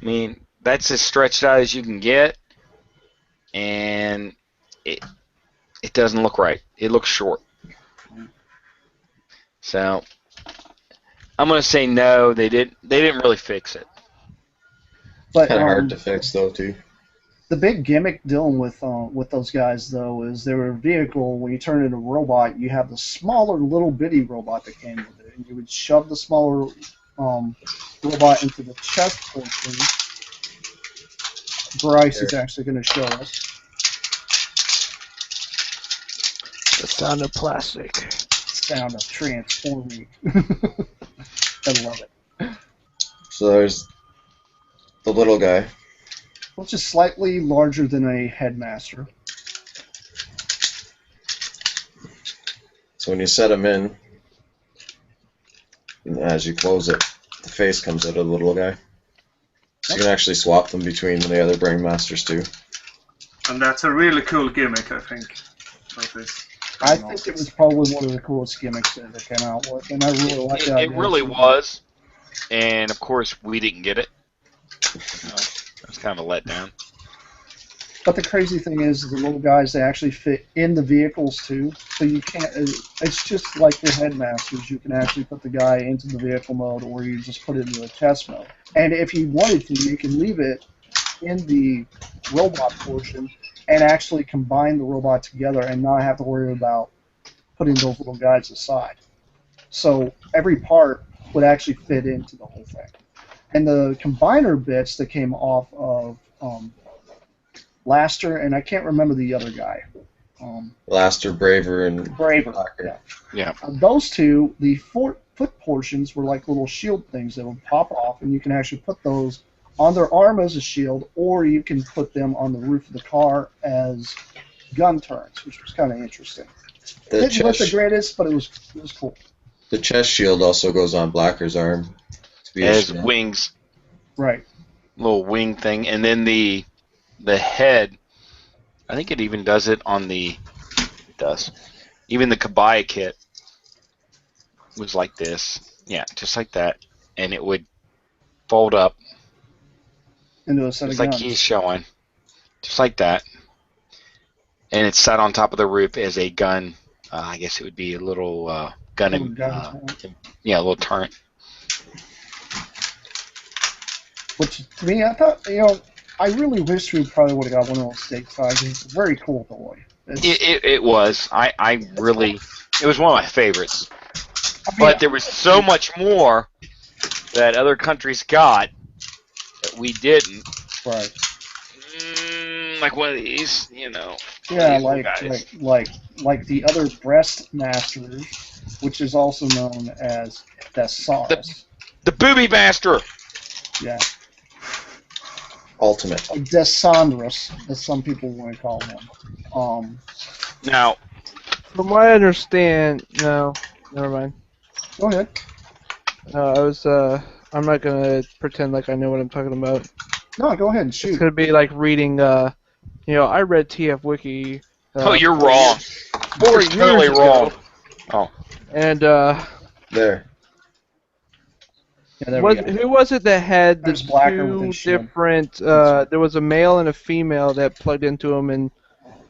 I mean, that's as stretched out as you can get, and it doesn't look right. It looks short. So I'm going to say no. They didn't really fix it. But kind of hard to fix, though, too. The big gimmick dealing with those guys though is their vehicle. When you turn it into a robot, you have the smaller little bitty robot that came with it, and you would shove the smaller robot into the chest portion. Bryce is actually going to show us. The sound of plastic. Sound of transforming. I love it. So there's the little guy. Which is slightly larger than a headmaster. So when you set him in, and as you close it, the face comes out of the little guy. So you can actually swap them between the other Brain Masters too. And that's a really cool gimmick, I think. I think it was probably one of the coolest gimmicks that they came out with, and I really like that. It really was, and of course we didn't get it. It was kind of a letdown. But the crazy thing is, the little guys, they actually fit in the vehicles too. So you can't. It's just like the headmasters. You can actually put the guy into the vehicle mode, or you just put it into a chest mode. And if you wanted to, you can leave it in the robot portion and actually combine the robot together and not have to worry about putting those little guys aside. So every part would actually fit into the whole thing. And the combiner bits that came off of Laster, and I can't remember the other guy. Laster, Braver, and Braver. Blacker. Yeah. Those two, the foot portions were like little shield things that would pop off, and you can actually put those on their arm as a shield, or you can put them on the roof of the car as gun turrets, which was kind of interesting. It wasn't the greatest, but it was cool. The chest shield also goes on Blacker's arm. As wings. Right. Little wing thing, and then the head, I think it even does it on the, even the Kabaya kit was like this. Yeah, just like that. And it would fold up. Into a set just of like guns. he's showing. Just like that. And it's sat on top of the roof as a gun. I guess it would be a little gun. Yeah, a little turret. Which, to me, I thought, I really wish we probably would have got one of those steak sizes. It's a very cool toy. It was. I really, it was one of my favorites. But there was so much more that other countries got that we didn't. Right. Like one of these, Yeah, like the other breast masters, which is also known as the Sauras. The booby master. Yeah. Ultimate. Desandras, as some people want to call him. Now, from what I understand, no, never mind. Go ahead. I'm not gonna pretend like I know what I'm talking about. No, go ahead and shoot. It's gonna be like reading, I read TFWiki. Oh, you're wrong. 4 years totally ago. wrong. Oh. And, there. Yeah, there we go. Who was it that had the There's Blacker with two his shield. different, there was a male and a female that plugged into them, and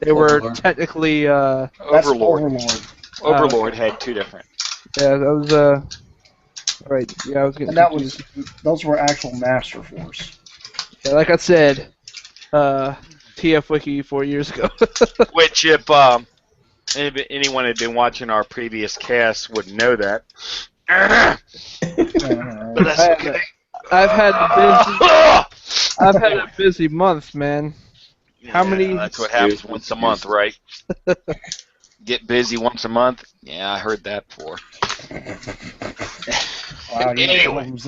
they were Overlord. technically, That's Overlord. Overlord. Overlord had two different. yeah, that was, right, yeah, I was getting And confused. those were actual Master Force. Yeah, like I said, TFWiki 4 years ago. Which, if anyone had been watching our previous cast would know that. But that's okay. I've had a busy month, man. How many? That's what happens once a month, right? Get busy once a month. Yeah, I heard that before. Wow, you Anyway. know what I'm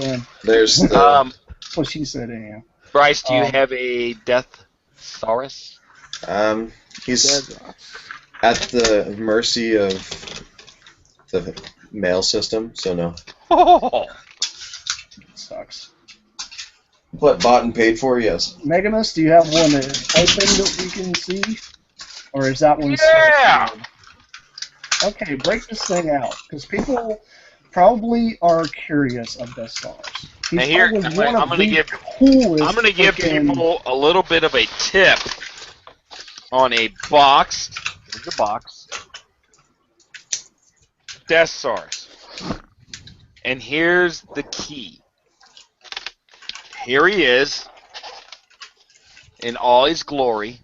There's the, That's what she said, anyhow. Bryce, do you have a Death Sauras? he's at the mercy of the mail system, so no. Oh. Sucks. But bought and paid for, yes. Megamus, do you have one that's open that we can see? Or is that one Yeah! sealed? Okay, break this thing out, because people probably are curious of Death Stars. Now here, I'm gonna give people a little bit of a tip on a box. Here's the box. Death Stars. And here's the key. Here he is. in all his glory.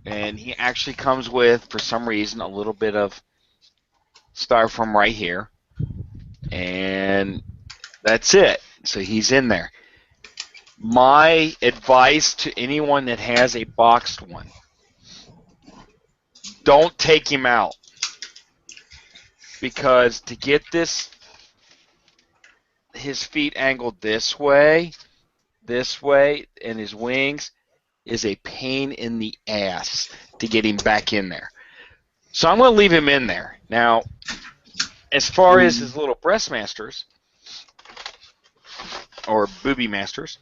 And he actually comes with, for some reason, a little bit of styrofoam right here. And that's it. So he's in there. My advice to anyone that has a boxed one, don't take him out. Because to get his feet angled this way, and his wings is a pain in the ass to get him back in there. So I'm going to leave him in there. Now, as far as his little breast masters, or booby masters,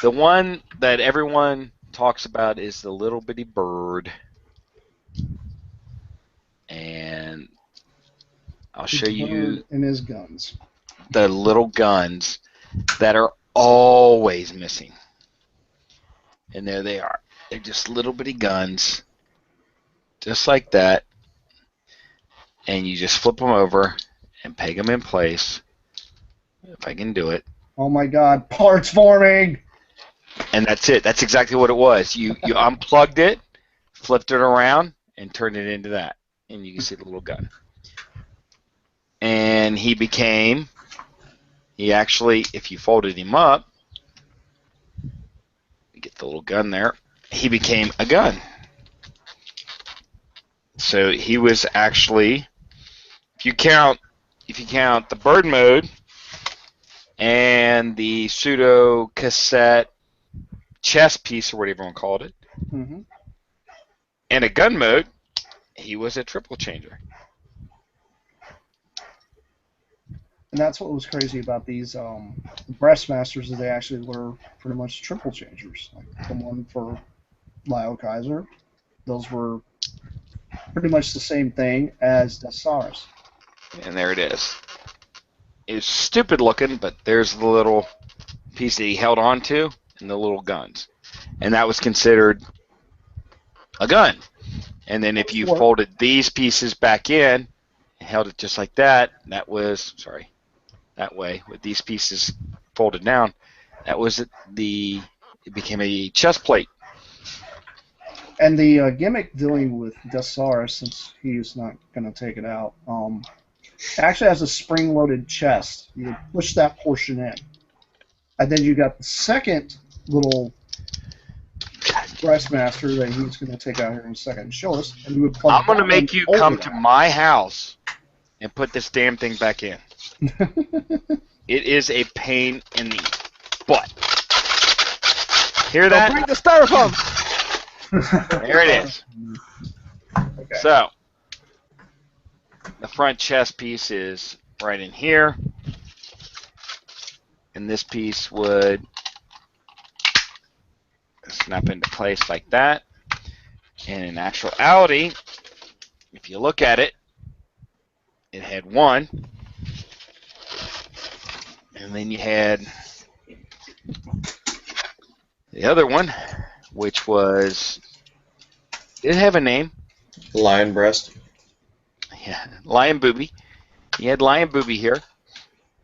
the one that everyone talks about is the little bitty bird. And I'll show you in his guns. The little guns that are always missing. And there they are. They're just little bitty guns, just like that. And you just flip them over and peg them in place, if I can do it. Oh my God, parts forming! And that's it. That's exactly what it was. You unplugged it, flipped it around, and turned it into that. And you can see the little gun. And he actually, if you folded him up, get the little gun there, he became a gun. So he was actually, if you count the bird mode and the pseudo cassette chest piece, or whatever you want to call it, and a gun mode, he was a triple changer. And that's what was crazy about these breast masters, is they actually were pretty much triple changers. Like the one for Lia Kaiser, those were pretty much the same thing as the Sauras. And there it is. It's stupid looking, but there's the little piece that he held on to and the little guns. And that was considered a gun. And then if you folded these pieces back in and held it just like that, that way, with these pieces folded down, it became a chest plate. And the gimmick dealing with Sauras, since he's not going to take it out, actually has a spring-loaded chest. You push that portion in. And then you got the second little breastmaster that he's going to take out here in a second and show us. And you would plug I'm going to make you come to my house and put this damn thing back in. It is a pain in the butt. Hear that? Don't break the styrofoam! There it is. Okay. So, the front chest piece is right in here. And this piece would snap into place like that. And in actuality, if you look at it, it had one. And then you had the other one, which was, did have a name. Lion breast. Yeah, lion booby. You had lion booby here.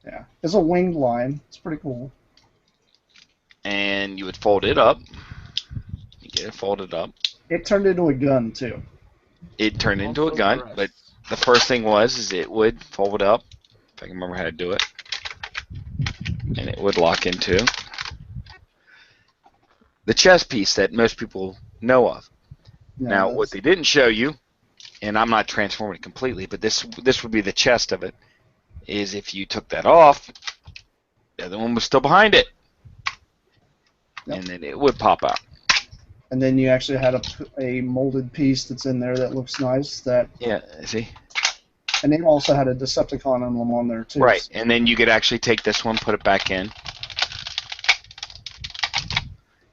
Yeah, it's a winged lion. It's pretty cool. And you would fold it up. You get it folded up. It turned into a gun, too. It turned into a gun, but the first thing was it would fold up, if I can remember how to do it. And it would lock into the chest piece that most people know of. Yeah, now, what they didn't show you, and I'm not transforming it completely, but this would be the chest of it, is if you took that off, the other one was still behind it. Yep. And then it would pop out. And then you actually had a molded piece that's in there that looks nice. Yeah, see? And they also had a Decepticon emblem on there, too. Right, and then you could actually take this one, put it back in.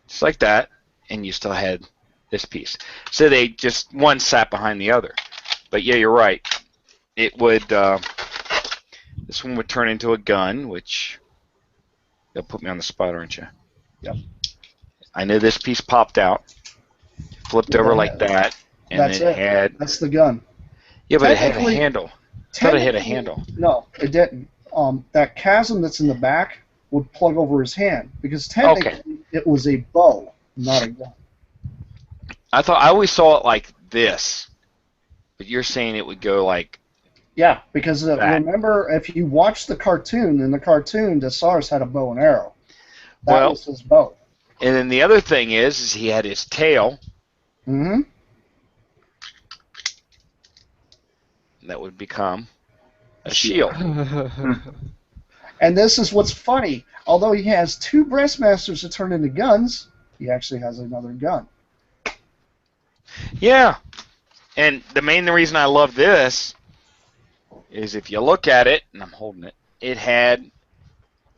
Just like that, and you still had this piece. So they just, one sat behind the other. But yeah, you're right. It would, this one would turn into a gun, which, you'll put me on the spot, aren't you? Yep. I know this piece popped out, flipped over like that, and that's it had... That's the gun. Yeah, but it had a handle. I thought it had a handle. No, it didn't. That chasm that's in the back, would plug over his hand, because technically it was a bow, not a gun. I always saw it like this, but you're saying it would go like. Yeah, because remember, if you watch the cartoon, in the cartoon, the Sauras had a bow and arrow. That was his bow. And then the other thing is he had his tail. Mm-hmm. That would become a shield. And this is what's funny. Although he has 2 Breastmasters that turn into guns, he actually has another gun. Yeah. And the main reason I love this is if you look at it, and I'm holding it, it had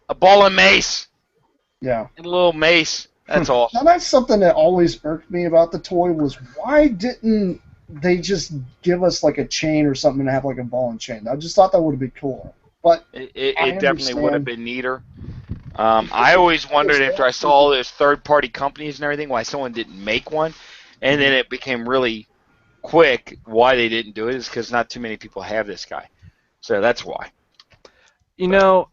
a ball and mace. Yeah. And a little mace. That's all. Now that's something that always irked me about the toy was why didn't they just give us like a chain or something and have like a ball and chain? I just thought that would have been cooler. But it definitely would have been neater. I always wondered after I saw all those third-party companies and everything why someone didn't make one, and then it became really quick why they didn't do it is because not too many people have this guy. So that's why. You know,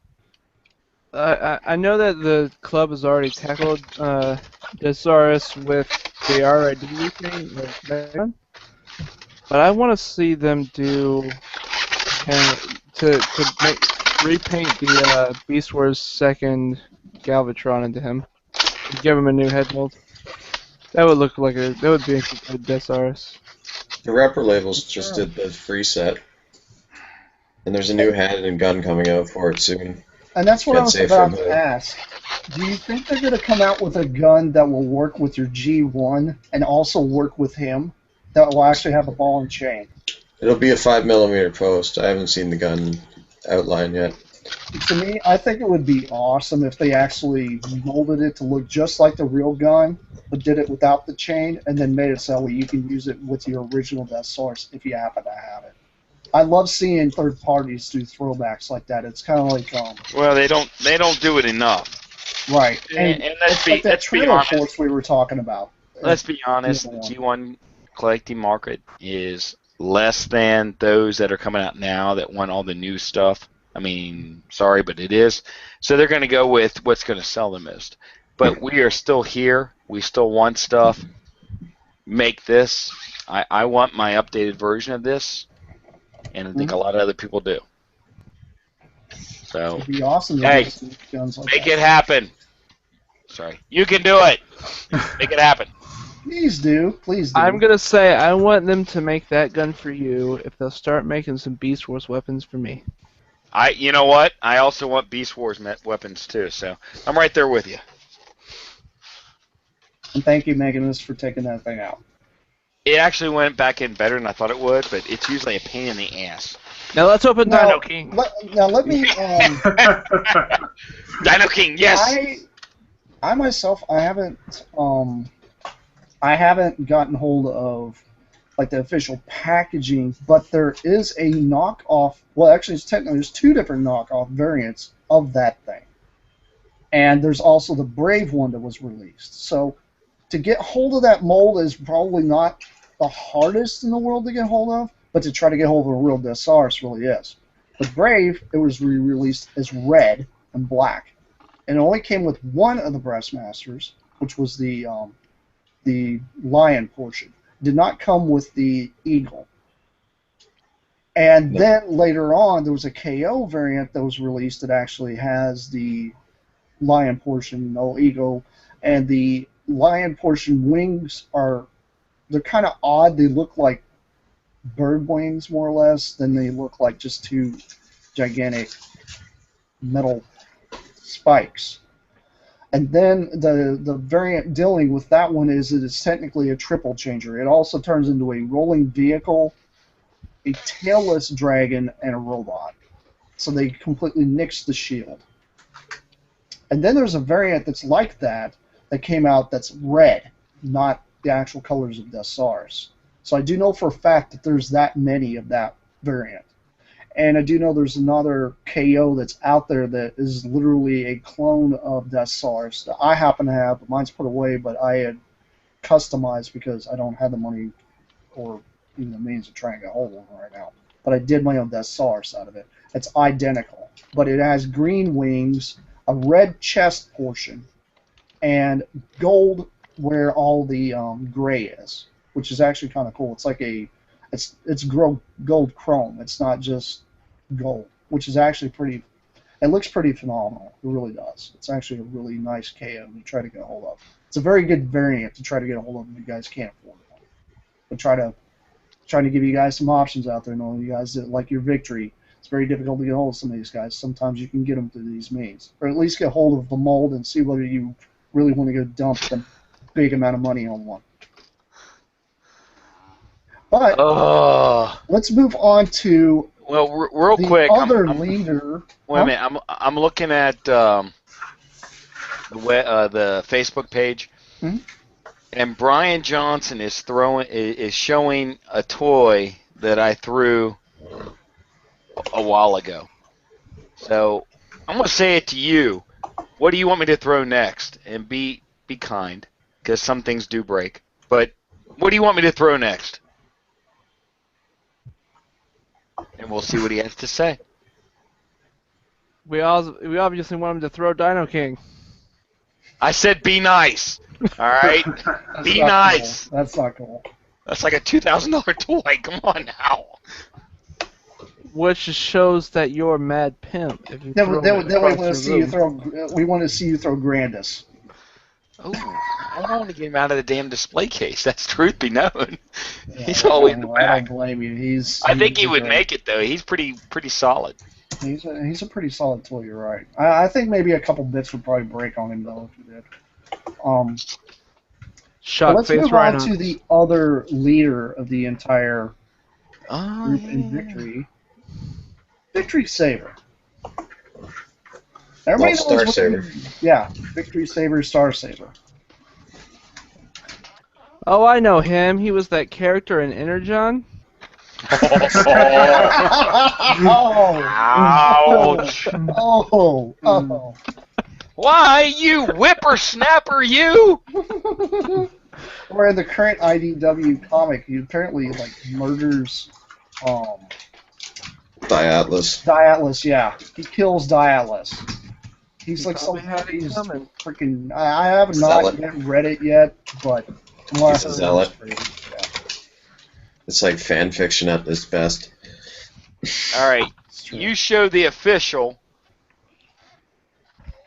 I know that the club has already tackled Sauras with the rarity thing, but I want to see them do to repaint the Beast Wars 2nd Galvatron into him, and give him a new head mold. That would look like that would be a good Sauras. The Rapper labels just did the free set, and there's a new head and gun coming out for it soon. And that's what I was about to ask. Do you think they're going to come out with a gun that will work with your G1 and also work with him, that will actually have a ball and chain? It'll be a 5mm post. I haven't seen the gun outline yet. To me, I think it would be awesome if they actually molded it to look just like the real gun, but did it without the chain, and then made it so you can use it with your original Death Source if you happen to have it. I love seeing third parties do throwbacks like that. It's kind of like well, they don't do it enough. Right, and let's be honest. Force we were talking about. Let's be honest. The G1 collecting market is less than those that are coming out now that want all the new stuff. I mean, sorry, but it is. So they're going to go with what's going to sell the most. But we are still here. We still want stuff. Make this. I want my updated version of this. And I think a lot of other people do. So, it'd be awesome. Hey, make it happen. Sorry, you can do it. Make it happen. Please do. Please do. I'm gonna say I want them to make that gun for you if they'll start making some Beast Wars weapons for me. You know what? I also want Beast Wars weapons too. So I'm right there with you. And thank you, Meganus, for taking that thing out. It actually went back in better than I thought it would, but it's usually a pain in the ass. Now let's open Dino King. Let me. Dino King, yes. I myself, I haven't gotten hold of like the official packaging, but there is a knockoff. Well, actually, there's 2 different knockoff variants of that thing, and there's also the Brave one that was released. So to get hold of that mold is probably not the hardest in the world to get hold of, but to try to get hold of a real Death Sauras really is. The Brave, it was re-released as red and black, and it only came with one of the Breastmasters, which was the lion portion. It did not come with the eagle. And then later on, there was a KO variant that was released that actually has the lion portion, no eagle, and the lion portion wings they're kind of odd. They look like bird wings more or less than they look like just 2 gigantic metal spikes. And then the variant dealing with that one is it is technically a triple changer. It also turns into a rolling vehicle, a tailless dragon, and a robot. So they completely nixed the shield. And then there's a variant that's like that came out that's red, not the actual colors of Death Sauras. So I do know for a fact that there's that many of that variant. And I do know there's another KO that's out there that is literally a clone of Death Sauras that I happen to have, but mine's put away, but I had customized because I don't have the money or even the means of trying to get hold of one right now. But I did my own Death Sauras out of it. It's identical, but it has green wings, a red chest portion, and gold where all the gray is, which is actually kind of cool. It's like it's gold chrome. It's not just gold, which is actually pretty. It looks pretty phenomenal. It really does. It's actually a really nice KO to try to get a hold of. It's a very good variant to try to get a hold of if you guys can't afford one. But trying to give you guys some options out there, knowing you guys that like your victory. It's very difficult to get a hold of some of these guys. Sometimes you can get them through these means, or at least get a hold of the mold and see whether you really want to go dump a big amount of money on one. But let's move on to real the quick. other leader. Wait a minute. I'm looking at the Facebook page, and Brian Johnson is showing a toy that I threw a while ago. So I'm gonna say it to you. What do you want me to throw next? And be kind, because some things do break. But what do you want me to throw next? And we'll see what he has to say. We obviously want him to throw Dino King. I said be nice. All right? Be nice. Cool. That's not cool. That's like a $2,000 toy. Come on now. Which shows that you're mad pimp. If you Then we across want to the see you room. We want to see you throw Grandis. Oh, I don't want to get him out of the damn display case. That's truth be known. Yeah, He's always I back. don't blame you. I think he would make it though. He's pretty solid. He's a pretty solid toy. You're right. I think maybe a couple bits would probably break on him though if you did. Let's move on to the other leader of the entire group in Victory. Victory Saber. Everybody knows Star Saber. Yeah, Victory Saber, Star Saber. Oh, I know him. He was that character in Energon. Ouch! Oh. Why, you whippersnapper, you! Or in the current IDW comic, he apparently murders Diatlas, yeah. He kills Diatlas. He's like some freaking. I have not read it yet, but he's a zealot. It's like fan fiction at its best. All right, you show the official,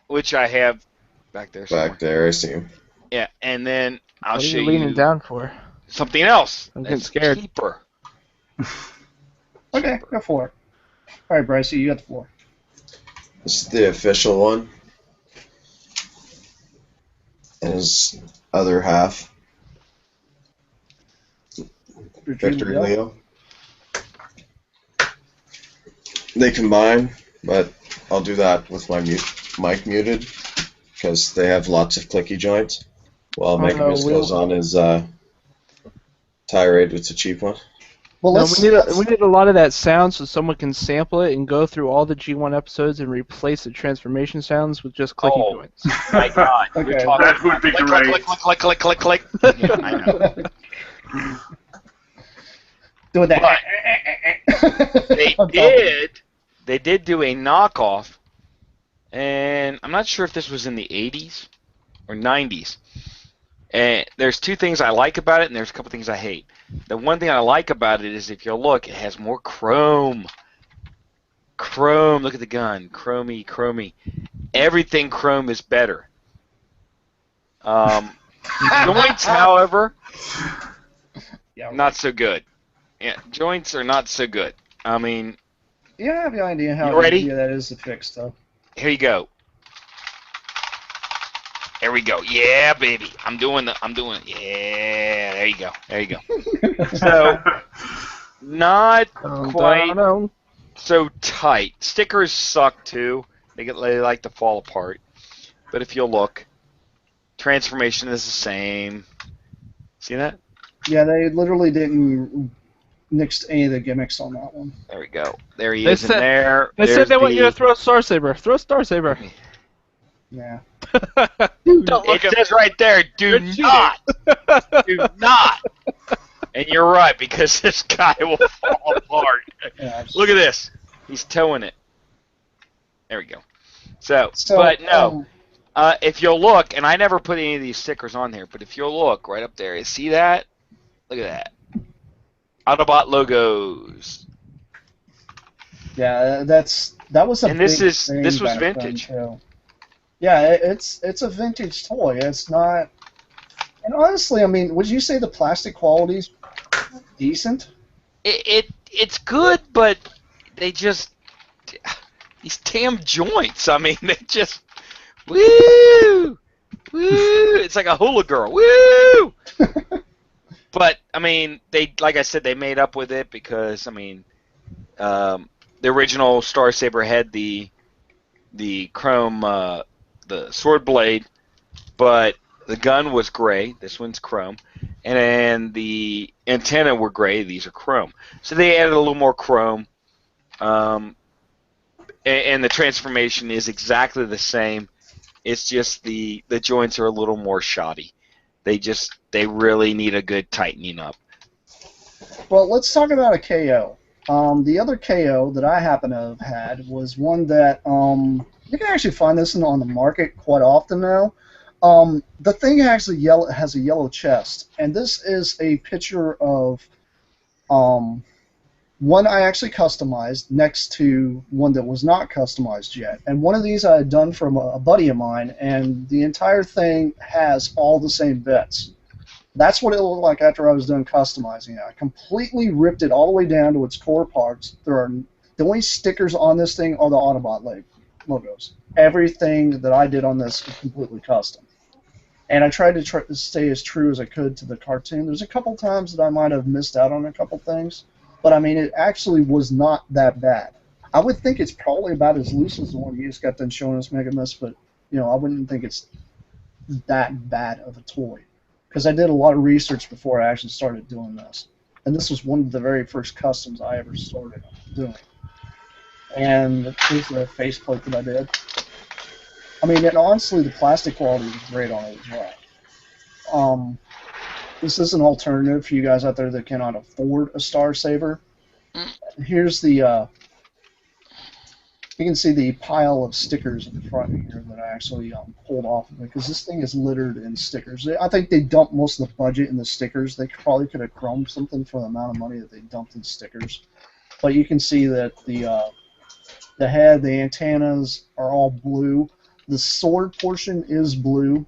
which I have back there. Somewhere. Back there, I see him. Yeah, and then I'll show you. What are you leaning down for? Something else. I'm getting scared. Keeper. Okay, go for it. All right, Bryce, you got the floor. This is the official one. And his other half. Victory Leo. They combine, but I'll do that with my mic muted because they have lots of clicky joints. While Mechamus goes on his tirade with the cheap one. Well, we need a lot of that sound so someone can sample it and go through all the G1 episodes and replace the transformation sounds with just clicky joints. My God, Okay. you're talking That would be great. click. Yeah, I know. Doing that. They did do a knockoff, and I'm not sure if this was in the 80s or 90s. And there's two things I like about it, and there's a couple things I hate. The one thing I like about it is if you look, it has more chrome. Chrome, look at the gun. Chromey. Everything chrome is better. Joints, however, not so good. Yeah, joints are not so good. I mean... You have no idea how easy that is to fix, though. Here you go. There we go. Yeah, baby. I'm doing it. Yeah, there you go. So, not quite so tight. Stickers suck too. They like to fall apart. But if you'll look, transformation is the same. See that? Yeah, they literally didn't nix any of the gimmicks on that one. There we go. There he is in there. They said they want you to throw Star Saber. Throw Star Saber. Yeah. It says right there, do not. Do not. And you're right, because this guy will fall apart. Yeah, Look at this. He's towing it. There we go. So, but no. If you'll look, and I never put any of these stickers on here, but if you'll look right up there, you see that? Look at that. Autobot logos. Yeah, that was a And big this thing was back vintage. then too. Yeah, it's a vintage toy. It's not. And honestly, I mean, would you say the plastic quality's decent? It's good, but they just these damn joints. I mean, they just woo. It's like a hula girl. Woo! But I mean, they like I said, they made up with it because I mean, the original Star Saber had the chrome, the sword blade, but the gun was gray. This one's chrome, and then the antenna were gray. These are chrome. So they added a little more chrome, and the transformation is exactly the same. It's just the joints are a little more shoddy. They really need a good tightening up. Well, let's talk about a KO. The other KO that I happen to have had was one that you can actually find this on the market quite often now. The thing actually has a yellow chest, and this is a picture of one I actually customized next to one that was not customized yet. And one of these I had done from a buddy of mine, and the entire thing has all the same bits. That's what it looked like after I was done customizing it. I completely ripped it all the way down to its core parts. The only stickers on this thing are the Autobot logos. Everything that I did on this is completely custom. And I tried to stay as true as I could to the cartoon. There's a couple times that I might have missed out on a couple things, but I mean, it actually was not that bad. I would think it's probably about as loose as the one you just got done showing us, Megamus, but you know, I wouldn't think it's that bad of a toy. Because I did a lot of research before I actually started doing this. And this was one of the very first customs I ever started doing. And here's the faceplate that I did. I mean, and honestly, the plastic quality was great on it as well. This is an alternative for you guys out there that cannot afford a Star Saber. Here's the... you can see the pile of stickers in the front here that I actually pulled off of it, because this thing is littered in stickers. I think they dumped most of the budget in the stickers. They probably could have chromed something for the amount of money that they dumped in stickers. But you can see that the head, the antennas are all blue. The sword portion is blue.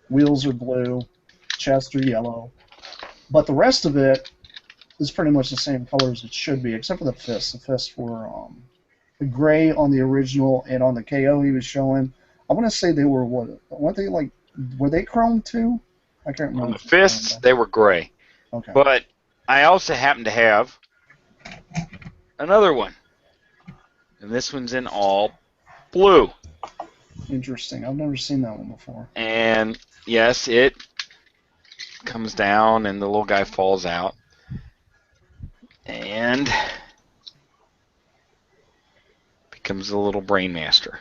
Wheels are blue. Chest are yellow. But the rest of it is pretty much the same color as it should be, except for the fists. The fists were... the gray on the original and on the KO he was showing. I want to say they were what? Weren't they like? Were they chrome too? I can't remember. On the fists, they were gray. Okay. But I also happen to have another one, and this one's in all blue. Interesting. I've never seen that one before. And yes, it comes down, and the little guy falls out, and becomes a little brain master.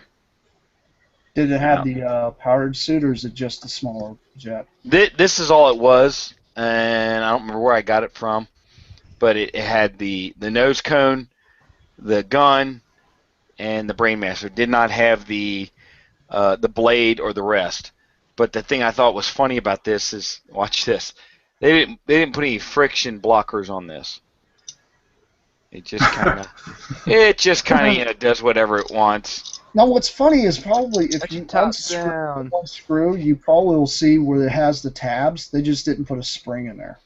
Did it have the powered suit, or is it just a smaller jet? This is all it was, and I don't remember where I got it from, but it had the nose cone, the gun, and the brain master. It did not have the blade or the rest. But the thing I thought was funny about this is, watch this. They didn't put any friction blockers on this. It just kind of does whatever it wants. Now, what's funny is probably if you unscrew one screw, you probably will see where it has the tabs. They just didn't put a spring in there.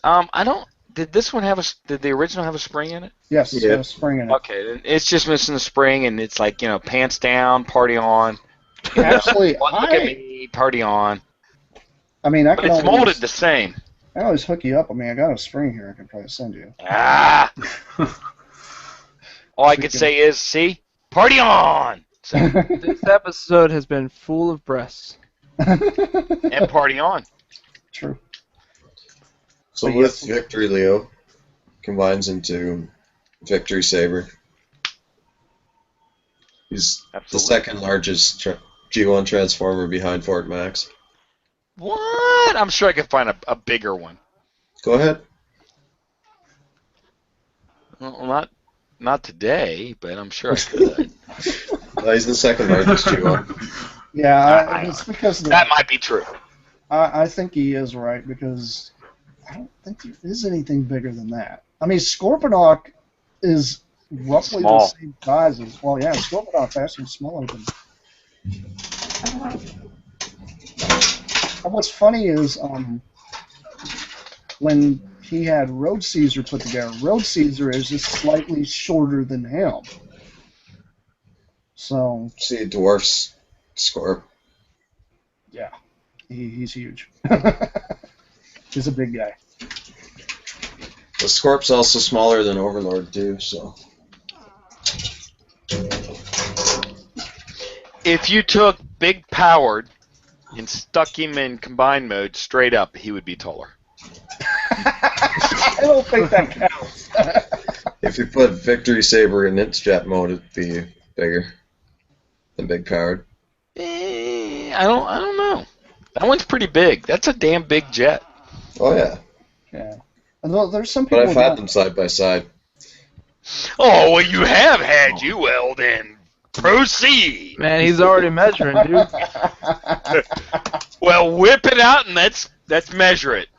I don't. Did this one have Did the original have a spring in it? Yes, it had a spring in it. Okay, it's just missing the spring, and it's like, pants down, party on. Actually, look at me, party on. I mean, But it's molded the same. I always hook you up. I mean, I got a spring here I can probably send you. Ah! All I could say is, see? Party on! So, This episode has been full of breasts. and party on. True. So with Victory Leo combines into Victory Saber. He's the second largest G1 Transformer behind Fort Max. What? I'm sure I could find a bigger one. Go ahead. Well, not today, but I'm sure I could. He's the second largest G1. Yeah, it's because of that might be true. I think he is right, because I don't think there is anything bigger than that. I mean, Scorponok is roughly the same size as, well, yeah, Scorponok's actually smaller than. And what's funny is when he had Road Caesar put together, Road Caesar is just slightly shorter than him. So. See, dwarfs Scorp. Yeah, he's huge. He's a big guy. The Scorp's also smaller than Overlord too, so. If you took Big Powered and stuck him in combined mode straight up, he would be taller. I don't think that counts. If you put Victory Saber in its jet mode, it'd be bigger than Big Powered. I don't know. That one's pretty big. That's a damn big jet. Oh yeah. Yeah. Although there's some people. But I've had them side by side. Oh well, you have had you. Well then, proceed. Man, he's already measuring, dude. Well, whip it out and let's measure it.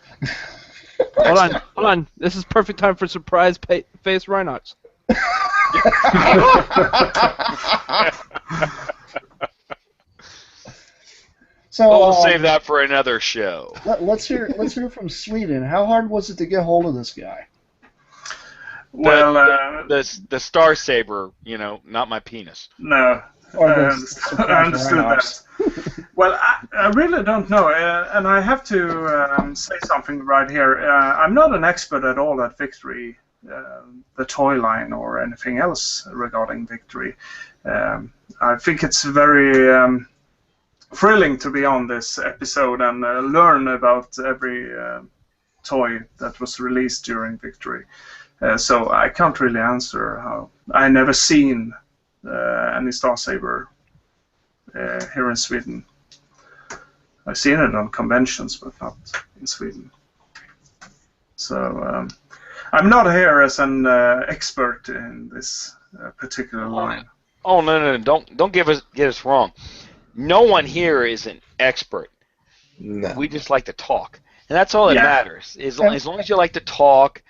Hold on. This is perfect time for surprise face Rhinox. So we'll save that for another show. Let's hear from Sweden. How hard was it to get hold of this guy? Well, the Star Saber, not my penis. No, I understood that. Well, I really don't know, and I have to say something right here. I'm not an expert at all at Victory, the toy line, or anything else regarding Victory. I think it's very thrilling to be on this episode and learn about every toy that was released during Victory. So I can't really answer how. I never seen any Star Saber here in Sweden. I've seen it on conventions, but not in Sweden. So I'm not here as an expert in this particular line. Oh no! Don't get us wrong. No one here is an expert. No. We just like to talk, and that's all that matters. As long as you like to talk.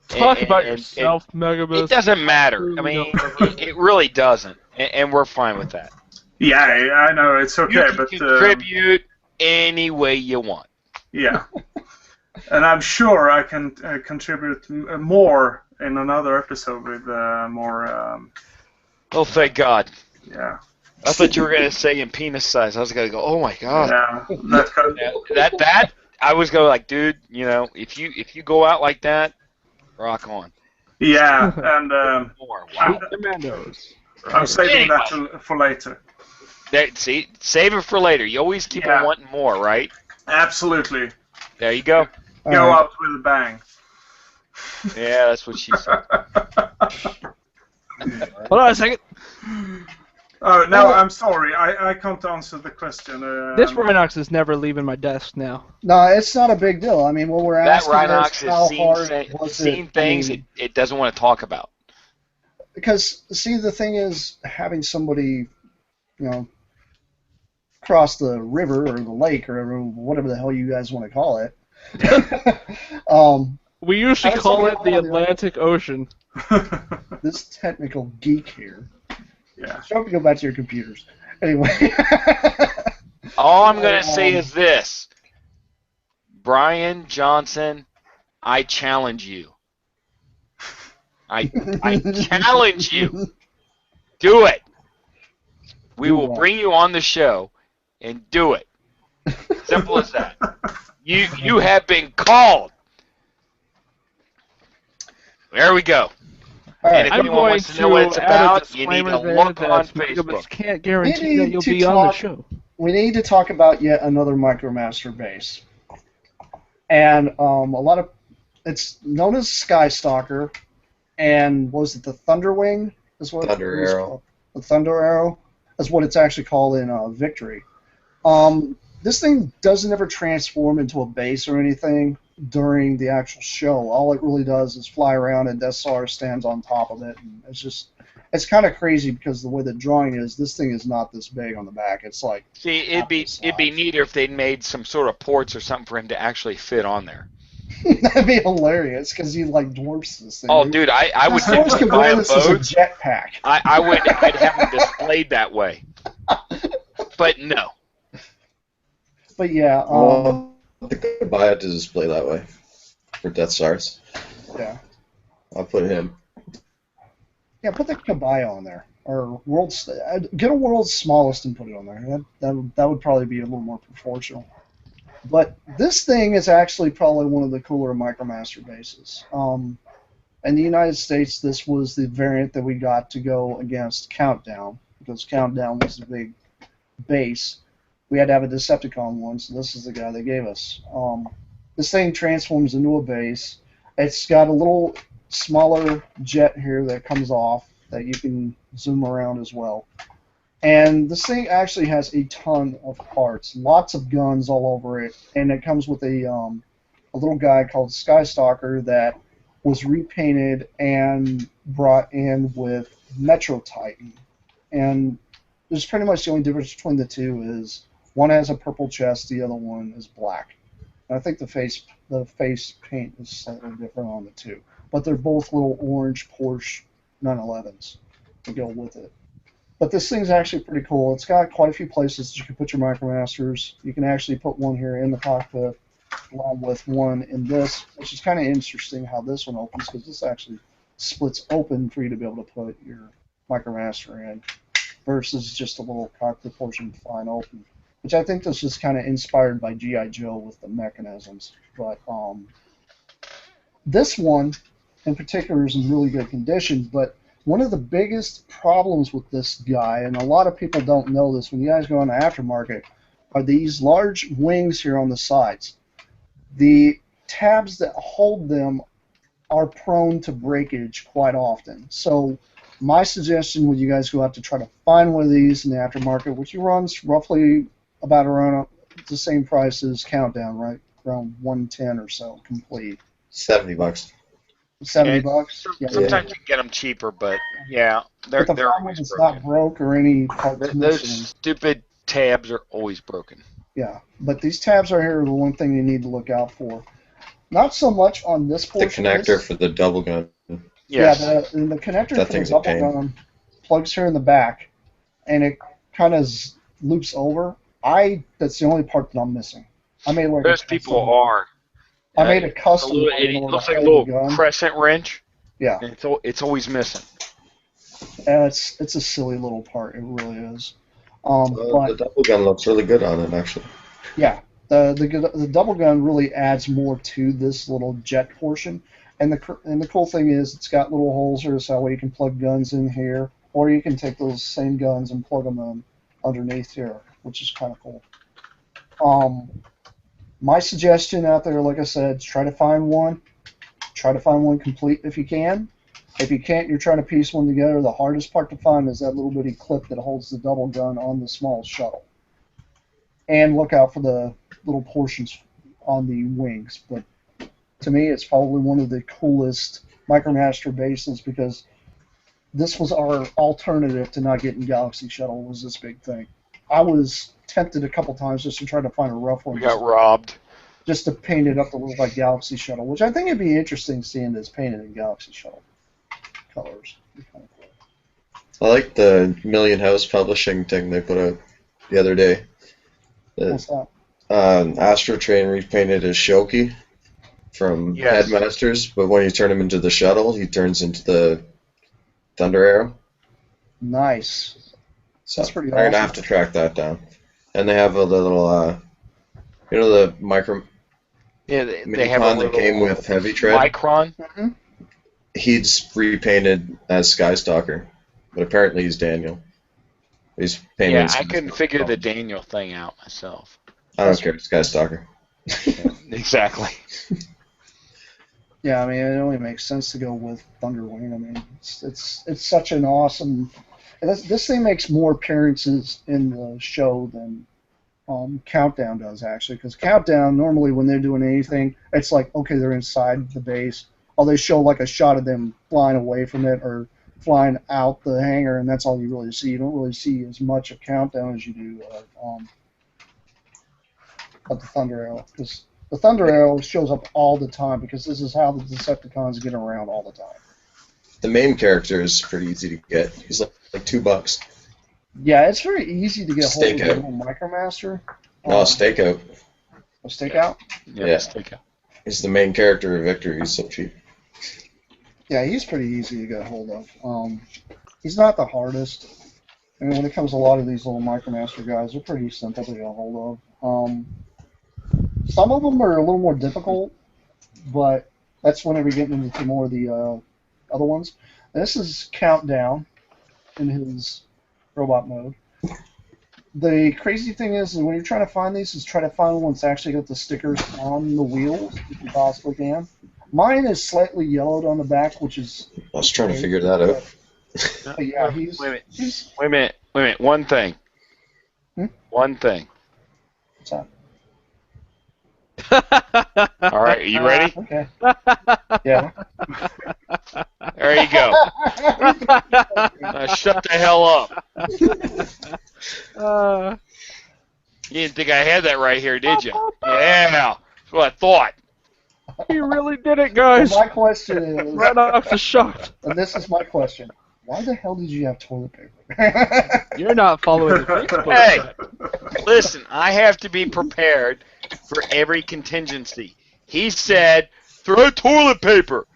Talk about yourself, Megabus. It doesn't matter. I mean, it really doesn't, and we're fine with that. Yeah, I know it's okay, you can contribute any way you want. Yeah, and I'm sure I can contribute more in another episode with more. Oh, thank God. Yeah. I thought you were gonna say in penis size. I was gonna go, oh my God. Yeah. That I was going like, dude, if you go out like that. Rock on. Yeah, and Commandos. I'm saving that for later. See, save it for later. You always keep on wanting more, right? Absolutely. There you go. Go out with a bang. Yeah, that's what she said. Hold on a second. Oh, no, I'm sorry. I can't answer the question. This Rhinox is never leaving my desk now. No, it's not a big deal. I mean, what we're asking is how hard was seen things it doesn't want to talk about. Because, see, the thing is, having somebody, cross the river or the lake or whatever the hell you guys want to call it. We usually call it the Atlantic Ocean. This technical geek here. Yeah. So to go back to your computers. Anyway. All I'm going to say is this. Brian Johnson, I challenge you. I challenge you. Do it. We will bring you on the show and do it. Simple as that. You have been called. There we go. And if anyone wants to know what it's about, you need to look on Facebook. Can't guarantee that you'll be on the show. We need to talk about yet another Micromaster base. And it's known as Sky Stalker, and what was it, the Thunderwing? Thunder Arrow. The Thunder Arrow? That's what it's actually called in Victory. This thing doesn't ever transform into a base or anything during the actual show. All it really does is fly around, and Death Star stands on top of it. And it's just it's kind of crazy because the way the drawing is, this thing is not this big on the back. It's like See, it'd be neater if they'd made some sort of ports or something for him to actually fit on there. That'd be hilarious because he like dwarfs this thing. Oh, dude, I would Sauras could buy wear a this as a boat. jetpack. I'd have him displayed that way. But no. But yeah, I think I could buy it to display that way for Death Stars. yeah, I'll put him. yeah. Put the Kabaya on there, or get a world's smallest and put it on there. That would probably be a little more proportional. But this thing is actually probably one of the cooler Micromaster bases. In the United States, this was the variant that we got to go against Countdown, because Countdown was the big base. We had to have a Decepticon one, so this is the guy they gave us. This thing transforms into a base. It's got a little smaller jet here that comes off that you can zoom around as well. And this thing actually has a ton of parts, lots of guns all over it, and it comes with a little guy called Sky Stalker that was repainted and brought in with Metro Titan. And there's pretty much the only difference between the two is one has a purple chest, the other one is black. And I think the face paint is slightly different on the two, but they're both little orange Porsche 911s to go with it. But this thing's actually pretty cool. It's got quite a few places that you can put your Micromasters. You can actually put one here in the cockpit along with one in this, which is kind of interesting how this one opens, because this actually splits open for you to be able to put your Micromaster in versus just a little cockpit portion flying open, which I think this is kind of inspired by G.I. Joe with the mechanisms. But this one in particular is in really good condition, but one of the biggest problems with this guy, and a lot of people don't know this when you guys go on the aftermarket, are these large wings here on the sides. The tabs that hold them are prone to breakage quite often. So my suggestion when you guys go out to try to find one of these in the aftermarket, which runs roughly about around the same price as Countdown, right? Around 110 or so complete. $70. $70. Yeah. Sometimes you can get them cheaper, but yeah, they're But the problem always is it's broken. not broke or any parts Those missing. stupid tabs are always broken. Yeah, but these tabs right here are the one thing you need to look out for. Not so much on this The portion. connector for the double gun. Yes. Yeah, the connector That for the thing's a double pain. gun plugs here in the back, and it kind of loops over. That's the only part that I'm missing. I made like Most people are. I made a custom. one in It order looks to like a hold the little gun. crescent wrench. Yeah, And it's always missing. and it's a silly little part. It really is. The But double gun looks really good on it, actually. yeah, the double gun really adds more to this little jet portion. And the cool thing is it's got little holes here, so that way you can plug guns in here, or you can take those same guns and plug them in underneath here, which is kind of cool. My suggestion out there, like I said, is try to find one. Try to find one complete if you can. If you can't, you're trying to piece one together. The hardest part to find is that little bitty clip that holds the double gun on the small shuttle. And look out for the little portions on the wings. But to me, it's probably one of the coolest Micromaster bases because this was our alternative to not getting Galaxy Shuttle, was this big thing. I was tempted a couple times just to try to find a rough one. We got robbed. Just to paint it up to look like Galaxy Shuttle, which I think it'd be interesting seeing this painted in Galaxy Shuttle colors. It'd be kind of cool. I like the Million House Publishing thing they put out the other day. What's that? Astro Train repainted as Shoki from Yes. Headmasters, but when you turn him into the shuttle, he turns into the Thunder Arrow. Nice. So That's pretty I'm gonna awesome. have to track that down. And they have a little, the micro Yeah, they have a Minicon that little came with Heavy Tread. Micron. Mm-hmm. He's repainted as Skystalker, but apparently he's Daniel. He's painted Yeah, as I couldn't Skystalker. figure the Daniel thing out myself. I don't care, Skystalker. Exactly. Yeah, I mean, it only makes sense to go with Thunderwing. I mean, it's such an awesome. This thing makes more appearances in the show than Countdown does, actually. Because Countdown, normally when they're doing anything, it's like, okay, they're inside the base. Or they show like a shot of them flying away from it, or flying out the hangar, and that's all you really see. You don't really see as much of Countdown as you do of the Thunder Arrow, because the Thunder Arrow shows up all the time, because this is how the Decepticons get around all the time. The main character is pretty easy to get. He's like $2. Yeah, it's very easy to get hold of the Stakeout. little Micromaster. No, Stakeout. A Stakeout? Yeah. Stakeout. He's the main character of Victor. He's so cheap. Yeah, he's pretty easy to get hold of. He's not the hardest. I mean, when it comes to a lot of these little Micromaster guys, they're pretty simple to get a hold of. Some of them are a little more difficult, but that's whenever you get into more of the other ones. This is Countdown in his robot mode. The crazy thing is when you're trying to find these, is try to find one that's actually got the stickers on the wheels, if you possibly can. Mine is slightly yellowed on the back, which is... I was trying to figure that out. But yeah, Wait a minute. One thing. One thing. What's that? All right, are you ready? Okay. Yeah. There you go. Shut the hell up. You didn't think I had that right here, did you? Yeah, that's what I thought. He really did it, guys. My question is... Right off the shot. And this is my question. Why the hell did you have toilet paper? You're not following the Facebook. Hey, listen, I have to be prepared for every contingency. He said, throw toilet paper.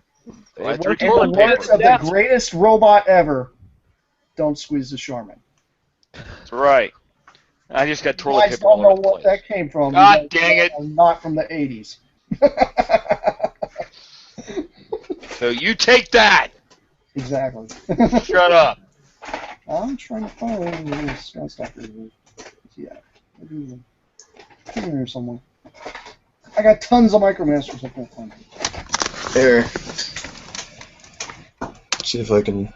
So I threw In the toilet words paper. of the greatest robot ever, don't squeeze the Charmin. That's right. I just got You toilet guys paper don't all know over the what place. that came from. God You guys dang it. are not from the 80s. So you take that. Exactly. Shut up. I'm trying to find where the Sky Stalker is. Yeah. Maybe he's in here somewhere. I got tons of Micromasters I can't find them. Here. See if I can...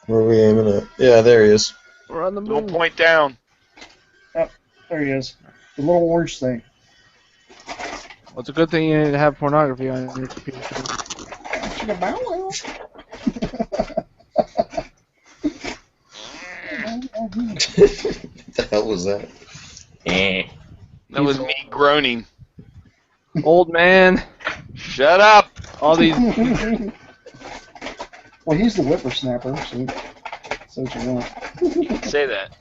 Where are we aiming at? Yeah, there he is. We're on the Little moon. point down. There he is. The little orange thing. Well, it's a good thing you didn't have pornography on your computer. What the hell was that? That was me groaning. Old man. Shut up. All these. Well, he's the whippersnapper, so what you want. Say that.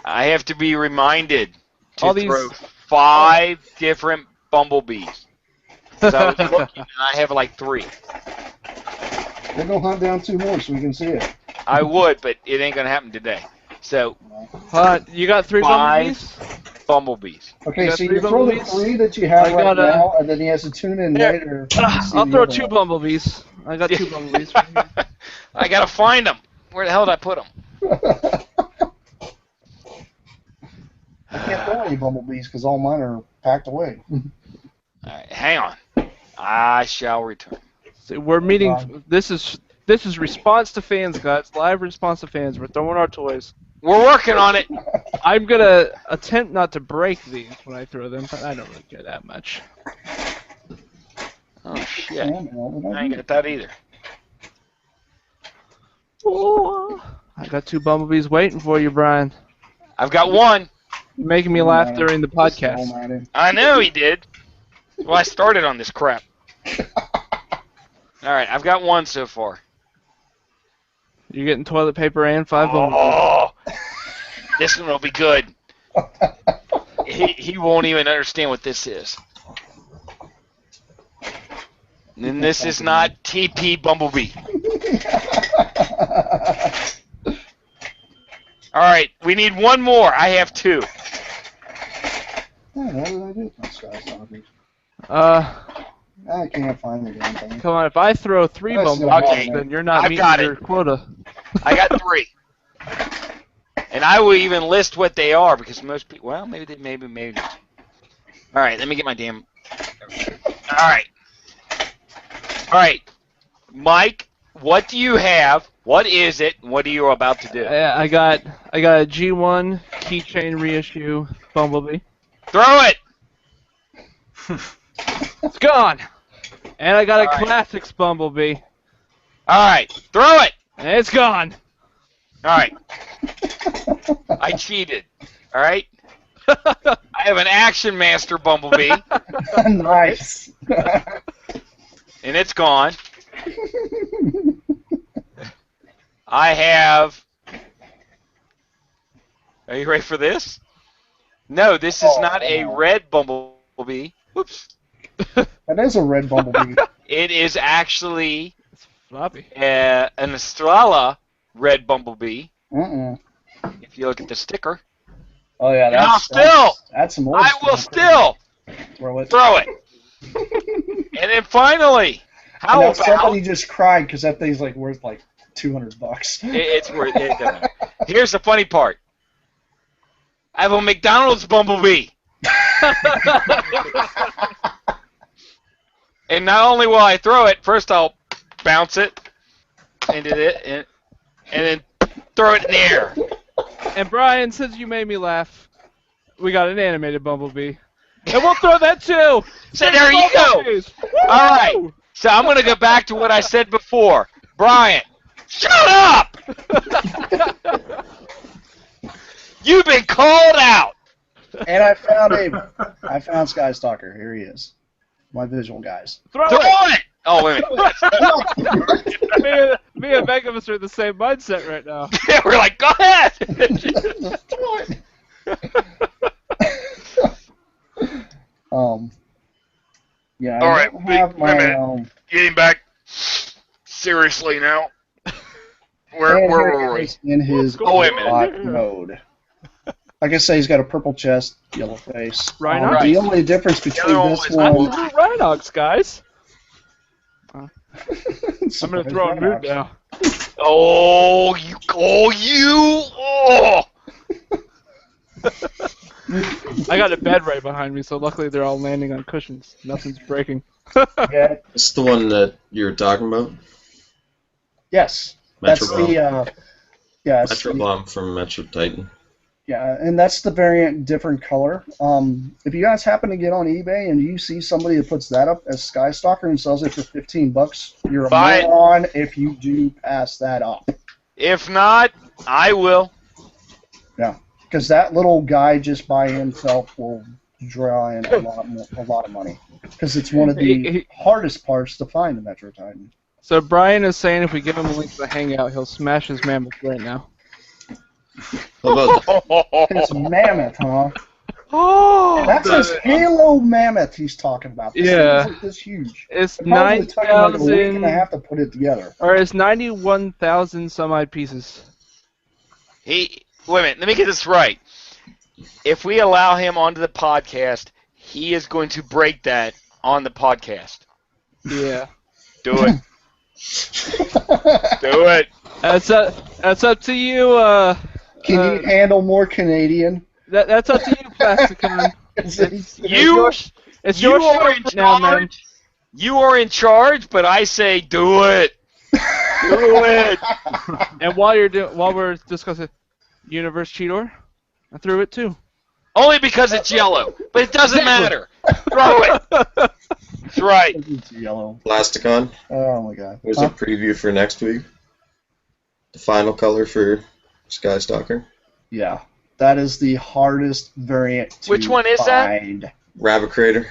I have to be reminded to All these- throw 5 different bumblebees. So I was looking, and I have like 3. We'll go hunt down 2 more so we can see it. I would, but it ain't gonna happen today. So You got 3 bumblebees? bumblebees. Okay, You got so 3 you throw the bumblebees? 3 that you have I right got, now, and then he has to tune in Here. later. to see I'll the throw other 2 one. bumblebees. I got 2 bumblebees. I gotta find them. Where the hell did I put them? I can't throw any bumblebees because all mine are packed away. All right, hang on. I shall return. So we're meeting. This is response to fans, guys. Live response to fans. We're throwing our toys. We're working on it. I'm gonna attempt not to break these when I throw them, but I don't really care that much. Oh shit! Yeah, man, I ain't got that either. I got 2 bumblebees waiting for you, Brian. I've got 1. You're making me laugh during the podcast. I know he did. Well, I started on this crap. All right, I've got 1 so far. You're getting toilet paper and 5 bumblebees. Oh, this one will be good. He won't even understand what this is. And this is not TP Bumblebee. All right, we need 1 more. I have 2. What did I do with my Sky Stalkers? I can't find the damn thing. Come on, if I throw 3 That's bumblebees, not Okay, then you're not I've meeting got your it. quota. I got 3. And I will even list what they are because most people, well, maybe not. All right, let me get my damn. All right, Mike, what do you have? What is it? What are you about to do? I got a G1 keychain reissue bumblebee. Throw it. It's gone. And I got a All right. classics Bumblebee. All right, throw it. And it's gone. All right. I cheated. All right. I have an Action Master Bumblebee, Nice. and it's gone. I have. Are you ready for this? No, this is not a red Bumblebee. Whoops. That is a red Bumblebee. It is actually It's floppy. an Estrella red Bumblebee. Uh-uh. If you look at the sticker. Oh yeah, And I'll that's some old I will stuff. still Throw it. throw it. And then finally, how Now about somebody just cried because that thing's like worth like $200. it's worth it? Doesn't. Here's the funny part. I have a McDonald's Bumblebee. And not only will I throw it, first I'll bounce it into it, and then throw it in the air. And Brian, since you made me laugh, we got an animated Bumblebee. And we'll throw that too! So there you go. Bumblebees. All right. So I'm going to go back to what I said before. Brian, shut up! You've been called out. And I found Sky Stalker. Here he is. My visual guys. Throw Throw it! it! Oh, wait a minute. me and Megamus are in the same mindset right now. We're like, go ahead. Yeah. All I right, don't wait have a my minute. Getting back seriously now. Where were we? in his Oh, wait a minute. bot mode. Like I say, he's got a purple chest, yellow face. Rhino? Right. The only difference between other this one I'm one. gonna do Rhinox, guys. I'm gonna throw a mood now. Oh, I got a bed right behind me, so luckily they're all landing on cushions. Nothing's breaking. Yeah. This is the one that you were talking about? Yes. Metro That's the. Yeah. it's Metro the- Bomb from Metro Titan. Yeah, and that's the variant different color. If you guys happen to get on eBay and you see somebody that puts that up as Sky Stalker and sells it for $15, you're a Buy it. moron if you do pass that up. If not, I will. Yeah, because that little guy just by himself will draw in a lot of money. Because it's one of the hardest parts to find the Metro Titan. So Brian is saying if we give him a link to the Hangout, he'll smash his mammoth right now. How about His mammoth, huh? Oh, That's his Halo mammoth he's talking about. This Yeah. thing is like this huge. It's It probably took him like a week and a 9,000, half to put it together. or it's 91,000 some odd pieces. wait a minute. Let me get this right. If we allow him onto the podcast, he is going to break that on the podcast. Yeah. Do it. Do it. That's up to you. Can you handle more Canadian? That's up to you, Plasticon. It's You your are show in now, man. charge. You are in charge, but I say do it. Do it. And while we're discussing Universe Cheetor, I threw it too. Only because it's yellow, but it doesn't matter. Throw it. That's right. It's yellow. Plasticon? Oh my god. There's a preview for next week. The final color for Sky Stalker. Yeah. That is the hardest variant to Which one is that? find. Rabbit Crater.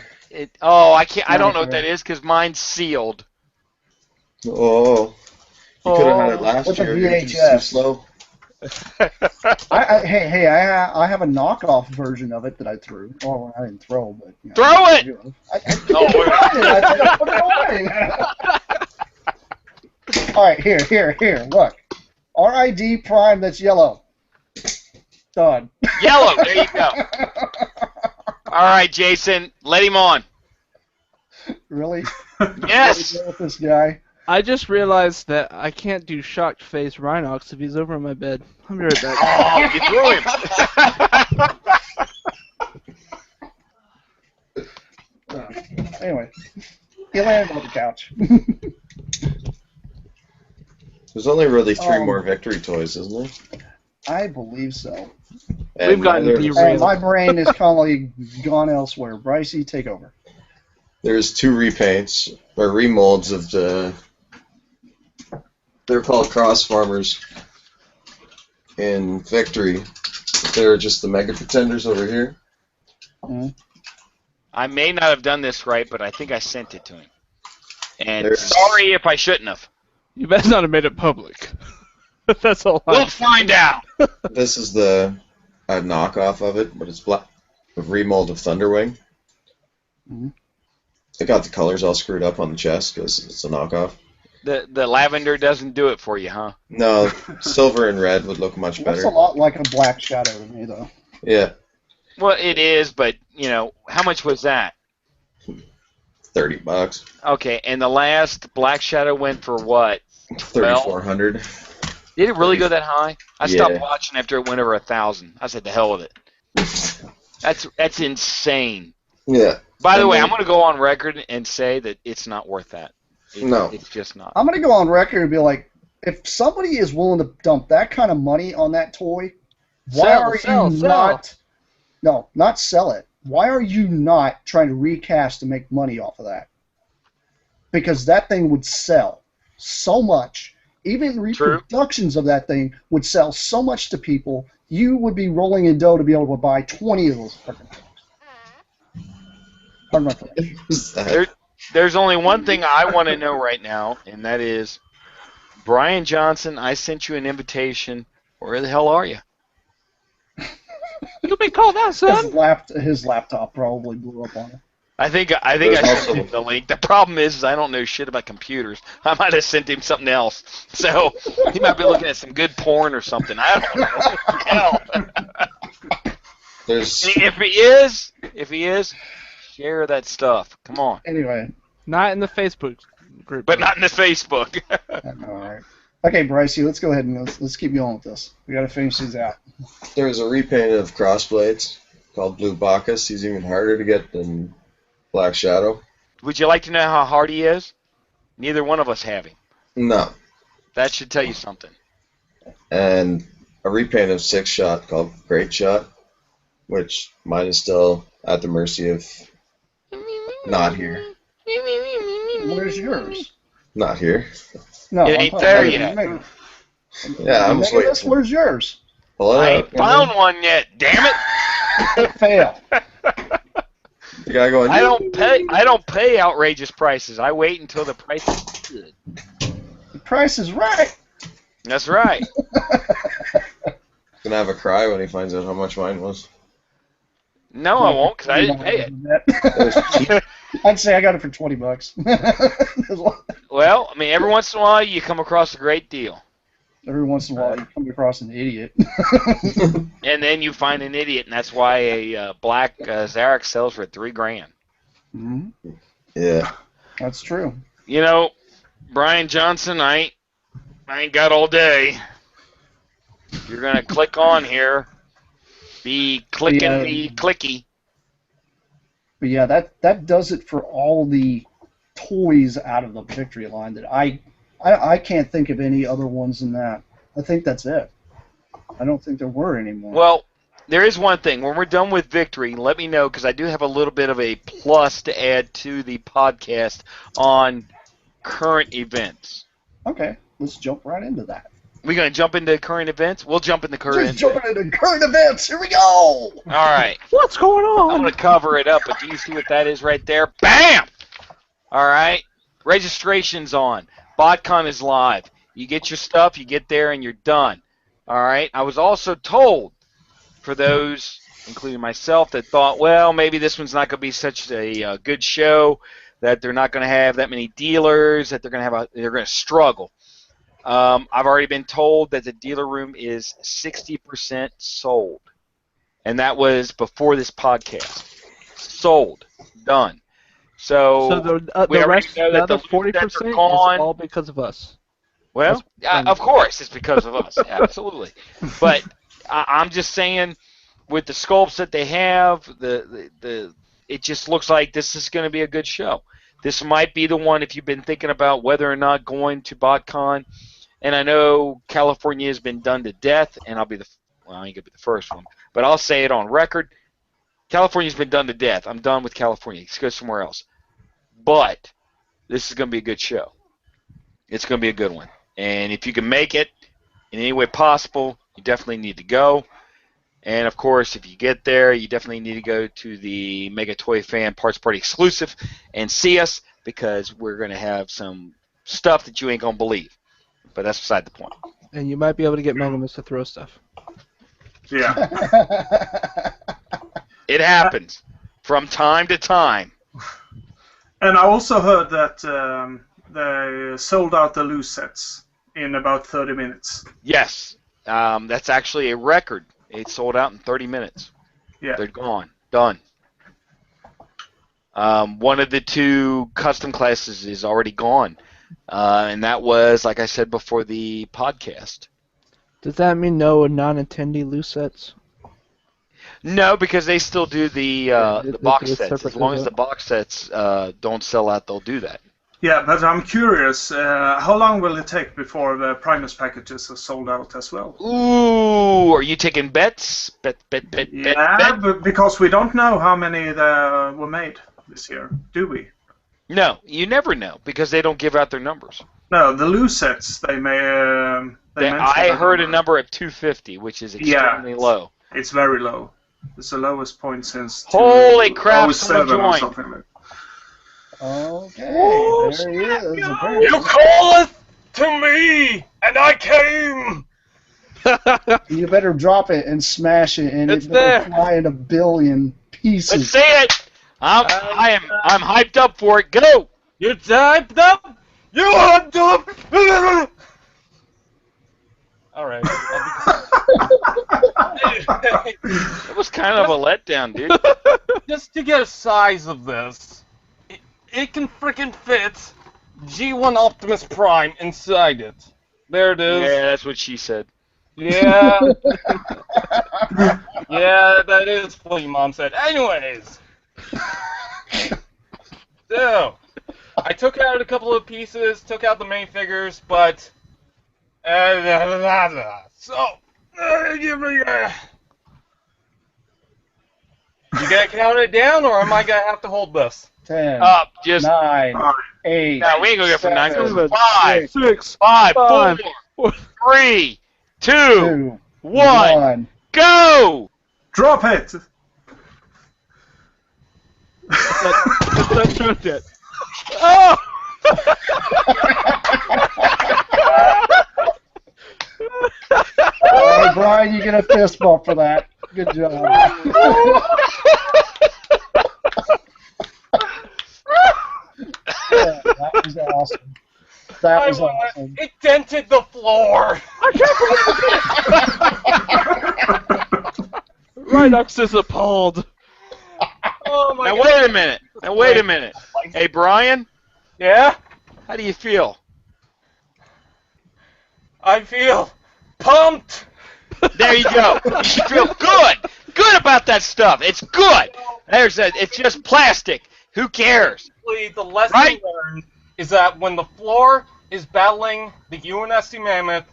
I can't. I don't know what that is because mine's sealed. Oh. You could have had it last With a year. You're just too VHS. slow. I have a knockoff version of it that I threw. Oh, I didn't throw, but you know, Throw it! I put it away. All right, here. Look, RID Prime. That's yellow. Done. Yellow. There you go. All right, Jason, let him on. Really? Yes. With this guy. I just realized that I can't do shocked face Rhinox if he's over on my bed. I'll be right back. Oh, you threw him. Anyway, he landed on the couch. There's only really 3 more victory toys, isn't there? I believe so. And We've gotten there's- derailed. And my brain is currently gone elsewhere. Brycey, take over. There's 2 repaints, or remolds of the. They're called cross farmers in Victory. They're just the Mega Pretenders over here. Mhm. I may not have done this right, but I think I sent it to him. And There's- sorry if I shouldn't have. You better not have made it public. That's all. We'll find out. This is the knockoff of it, but it's black. A remold of Thunderwing. Mhm. They got the colors all screwed up on the chest because it's a knockoff. The lavender doesn't do it for you, huh? No, silver and red would look much Looks better. a lot like a Black Shadow to me, though. Yeah, Well, it is, but, how much was that? $30. Okay, and the last Black Shadow went for what? 3,400. Did it really go that high? I stopped Yeah. watching after it went over 1,000. I said, the hell with it. That's insane. Yeah. By the And way, then- I'm going to go on record and say that it's not worth that. No. It's just not. I'm going to go on record and be like, if somebody is willing to dump that kind of money on that toy, why are you not... No, not sell it. Why are you not trying to recast and make money off of that? Because that thing would sell so much. Even reproductions of that thing would sell so much to people, you would be rolling in dough to be able to buy 20 of those fucking things. Pardon my French. There's only one thing I want to know right now, and that is, Brian Johnson, I sent you an invitation. Where the hell are you? You'll be called out, son. His laptop probably blew up on him. I think I sent him the link. The problem is I don't know shit about computers. I might have sent him something else. So he might be looking at some good porn or something. I don't know. There's If he is, share that stuff. Come on. Anyway. Not in the Facebook group. But not in the Facebook. All right. Okay, Brycey, let's go ahead and let's keep going with this. We got to finish these out. there's a repaint of Crossblades called Blue Bacchus. He's even harder to get than Black Shadow. Would you like to know how hard he is? Neither one of us have him. No. That should tell you something. And a repaint of Six Shot called Great Shot, which mine is still at the mercy of not here. Where's yours? Not here. No, It I'm ain't talking there about yet. Mega. Yeah, I'm just Mega, waiting. where's yours? Pull it I out. ain't found one yet. Damn it! Fail. The guy going. I don't pay outrageous prices. I wait until the price is good. The price is right. That's right. Gonna have a cry when he finds out how much mine was. No, I won't, because I didn't pay it. It was cheap. I'd say I got it for $20. Well, I mean, every once in a while you come across a great deal. Every once in a while you come across an idiot. And then you find an idiot, and that's why a black Zarek sells for $3,000. Mhm. Yeah. That's true. You know, Brian Johnson, I ain't got all day. If you're gonna click on here, be clicking Yeah. the clicky. But yeah, that does it for all the toys out of the Victory line. That I can't think of any other ones than that. I think that's it. I don't think there were any more. Well, there is one thing. When we're done with Victory, let me know, because I do have a little bit of a plus to add to the podcast on current events. Okay, let's jump right into that. We gonna jump into current events? We'll jump into current. Just jumping into current events. Here we go. All right. What's going on? I'm going to cover it up, but do you see what that is right there? Bam! All right. Registration's on. BotCon is live. You get your stuff, you get there, and you're done. All right. I was also told, for those, including myself, that thought, well, maybe this one's not going to be such a good show, that they're not going to have that many dealers, that they're going to struggle. I've already been told that the dealer room is 60% sold. And that was before this podcast. Sold. Done. So the we already rest, know the that other the loose 40% sets is are gone. all because of us. Well, That's- of course, it's because of us. Absolutely. But I'm just saying, with the sculpts that they have, it just looks like this is going to be a good show. This might be the one if you've been thinking about whether or not going to BotCon. And I know California has been done to death, and I ain't going to be the first one, but I'll say it on record. California's been done to death. I'm done with California. Let's go somewhere else. But this is going to be a good show. It's going to be a good one. And if you can make it in any way possible, you definitely need to go. And, of course, if you get there, you definitely need to go to the Mega Toy Fan Parts Party exclusive and see us, because we're going to have some stuff that you ain't going to believe. But that's beside the point. And you might be able to get Megamus to throw stuff. Yeah. It happens from time to time. And I also heard that they sold out the loose sets in about 30 minutes. Yes, that's actually a record. It sold out in 30 minutes. Yeah. They're gone. Done. One of the 2 custom classes is already gone. And that was, like I said before the podcast. Does that mean no non-attendee loose sets? No, because they still do the box sets. As long as the separate box sets don't sell out, they'll do that. Yeah, but I'm curious, how long will it take before the Primus packages are sold out as well? Ooh, are you taking bets? Bet. But because we don't know how many there were made this year, do we? No, you never know, because they don't give out their numbers. No, the loose sets, they may... I heard a number of 250, which is extremely low. It's very low. It's the lowest point since... Holy crap, 2007 someone or joined. something like that. Okay, there he is. You calleth to me, and I came! You better drop it and smash it, and It's it better there. fly in a billion pieces. Let's see it! I'm hyped up for it. Go! You typed up? You hyped up? Alright. It was kind of a letdown, dude. Just to get a size of this, it can frickin' fit G1 Optimus Prime inside it. There it is. Yeah, that's what she said. Yeah. Yeah, that is what your mom said. Anyways. So, I took out a couple of pieces, took out the main figures, but... You gonna count it down, or am I gonna have to hold this? 10, Up, just... 9, 8. No, we ain't gonna go for 9. 7, 5, 6, 5, 5, 4, 3, 2, 2, 1, go! Drop it! Let's not it. Oh! All right, Brian, you get a fist bump for that. Good job. Yeah, that was awesome. That was awesome. It dented the floor. Rhinox is appalled. Oh my Now god. wait a minute. Hey, Brian, Yeah? how do you feel? I feel pumped. There you go. You should feel good. Good about that stuff. It's good. It's just plastic. Who cares? The lesson Right? learned is that when the floor is battling the UNSC Mammoth,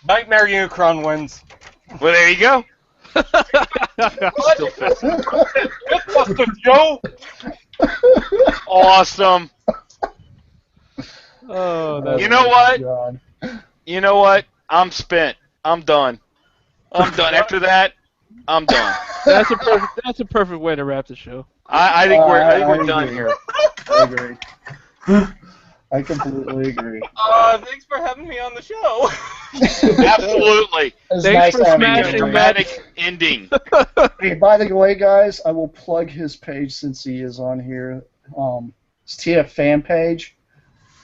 Nightmare Unicron wins. Well, there you go. Still Mythbusters, Joe! Awesome. Oh, that's You know what? God. You know what? I'm spent. I'm done. I'm done. After that, I'm done. that's a perfect way to wrap the show. I think we're I done agree. here. I agree. I completely agree. Thanks for having me on the show. Absolutely. It was Thanks for having you. smashing Dramatic ending. Hey, by the way, guys, I will plug his page since he is on here. It's TF Fan Page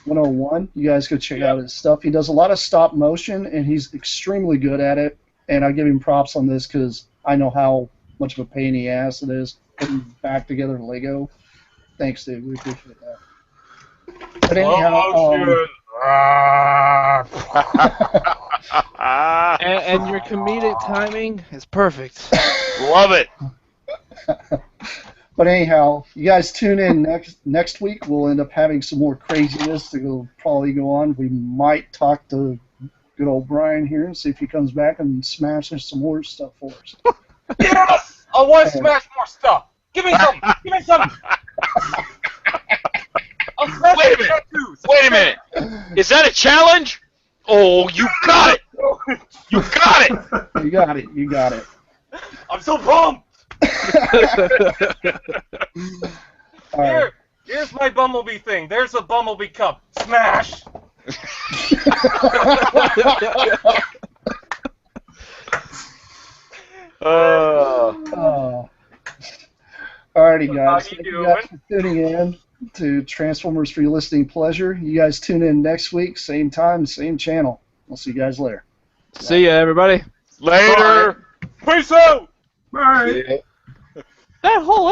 101. You guys go check out his stuff. He does a lot of stop motion, and he's extremely good at it. And I give him props on this because I know how much of a pain in the ass it is putting back together Lego. Thanks, dude. We appreciate that. But anyhow, And your comedic timing is perfect. Love it. But anyhow, you guys tune in next week. We'll end up having some more craziness to probably go on. We might talk to good old Brian here and see if he comes back and smashes some more stuff for us. Yes! I want to smash more stuff. Give me some. Give me some. I'll Wait a minute. Wait a minute. Is that a challenge? Oh, you got it. You got it. You got it. You got it. I'm so pumped! All right. Here's my Bumblebee thing. There's a Bumblebee cup. Smash! Alrighty, guys. How you Thank you guys for tuning in to Transformers for your listening pleasure. You guys tune in next week, same time, same channel. We'll see you guys later. See ya, everybody. Later. Peace out! Bye. That whole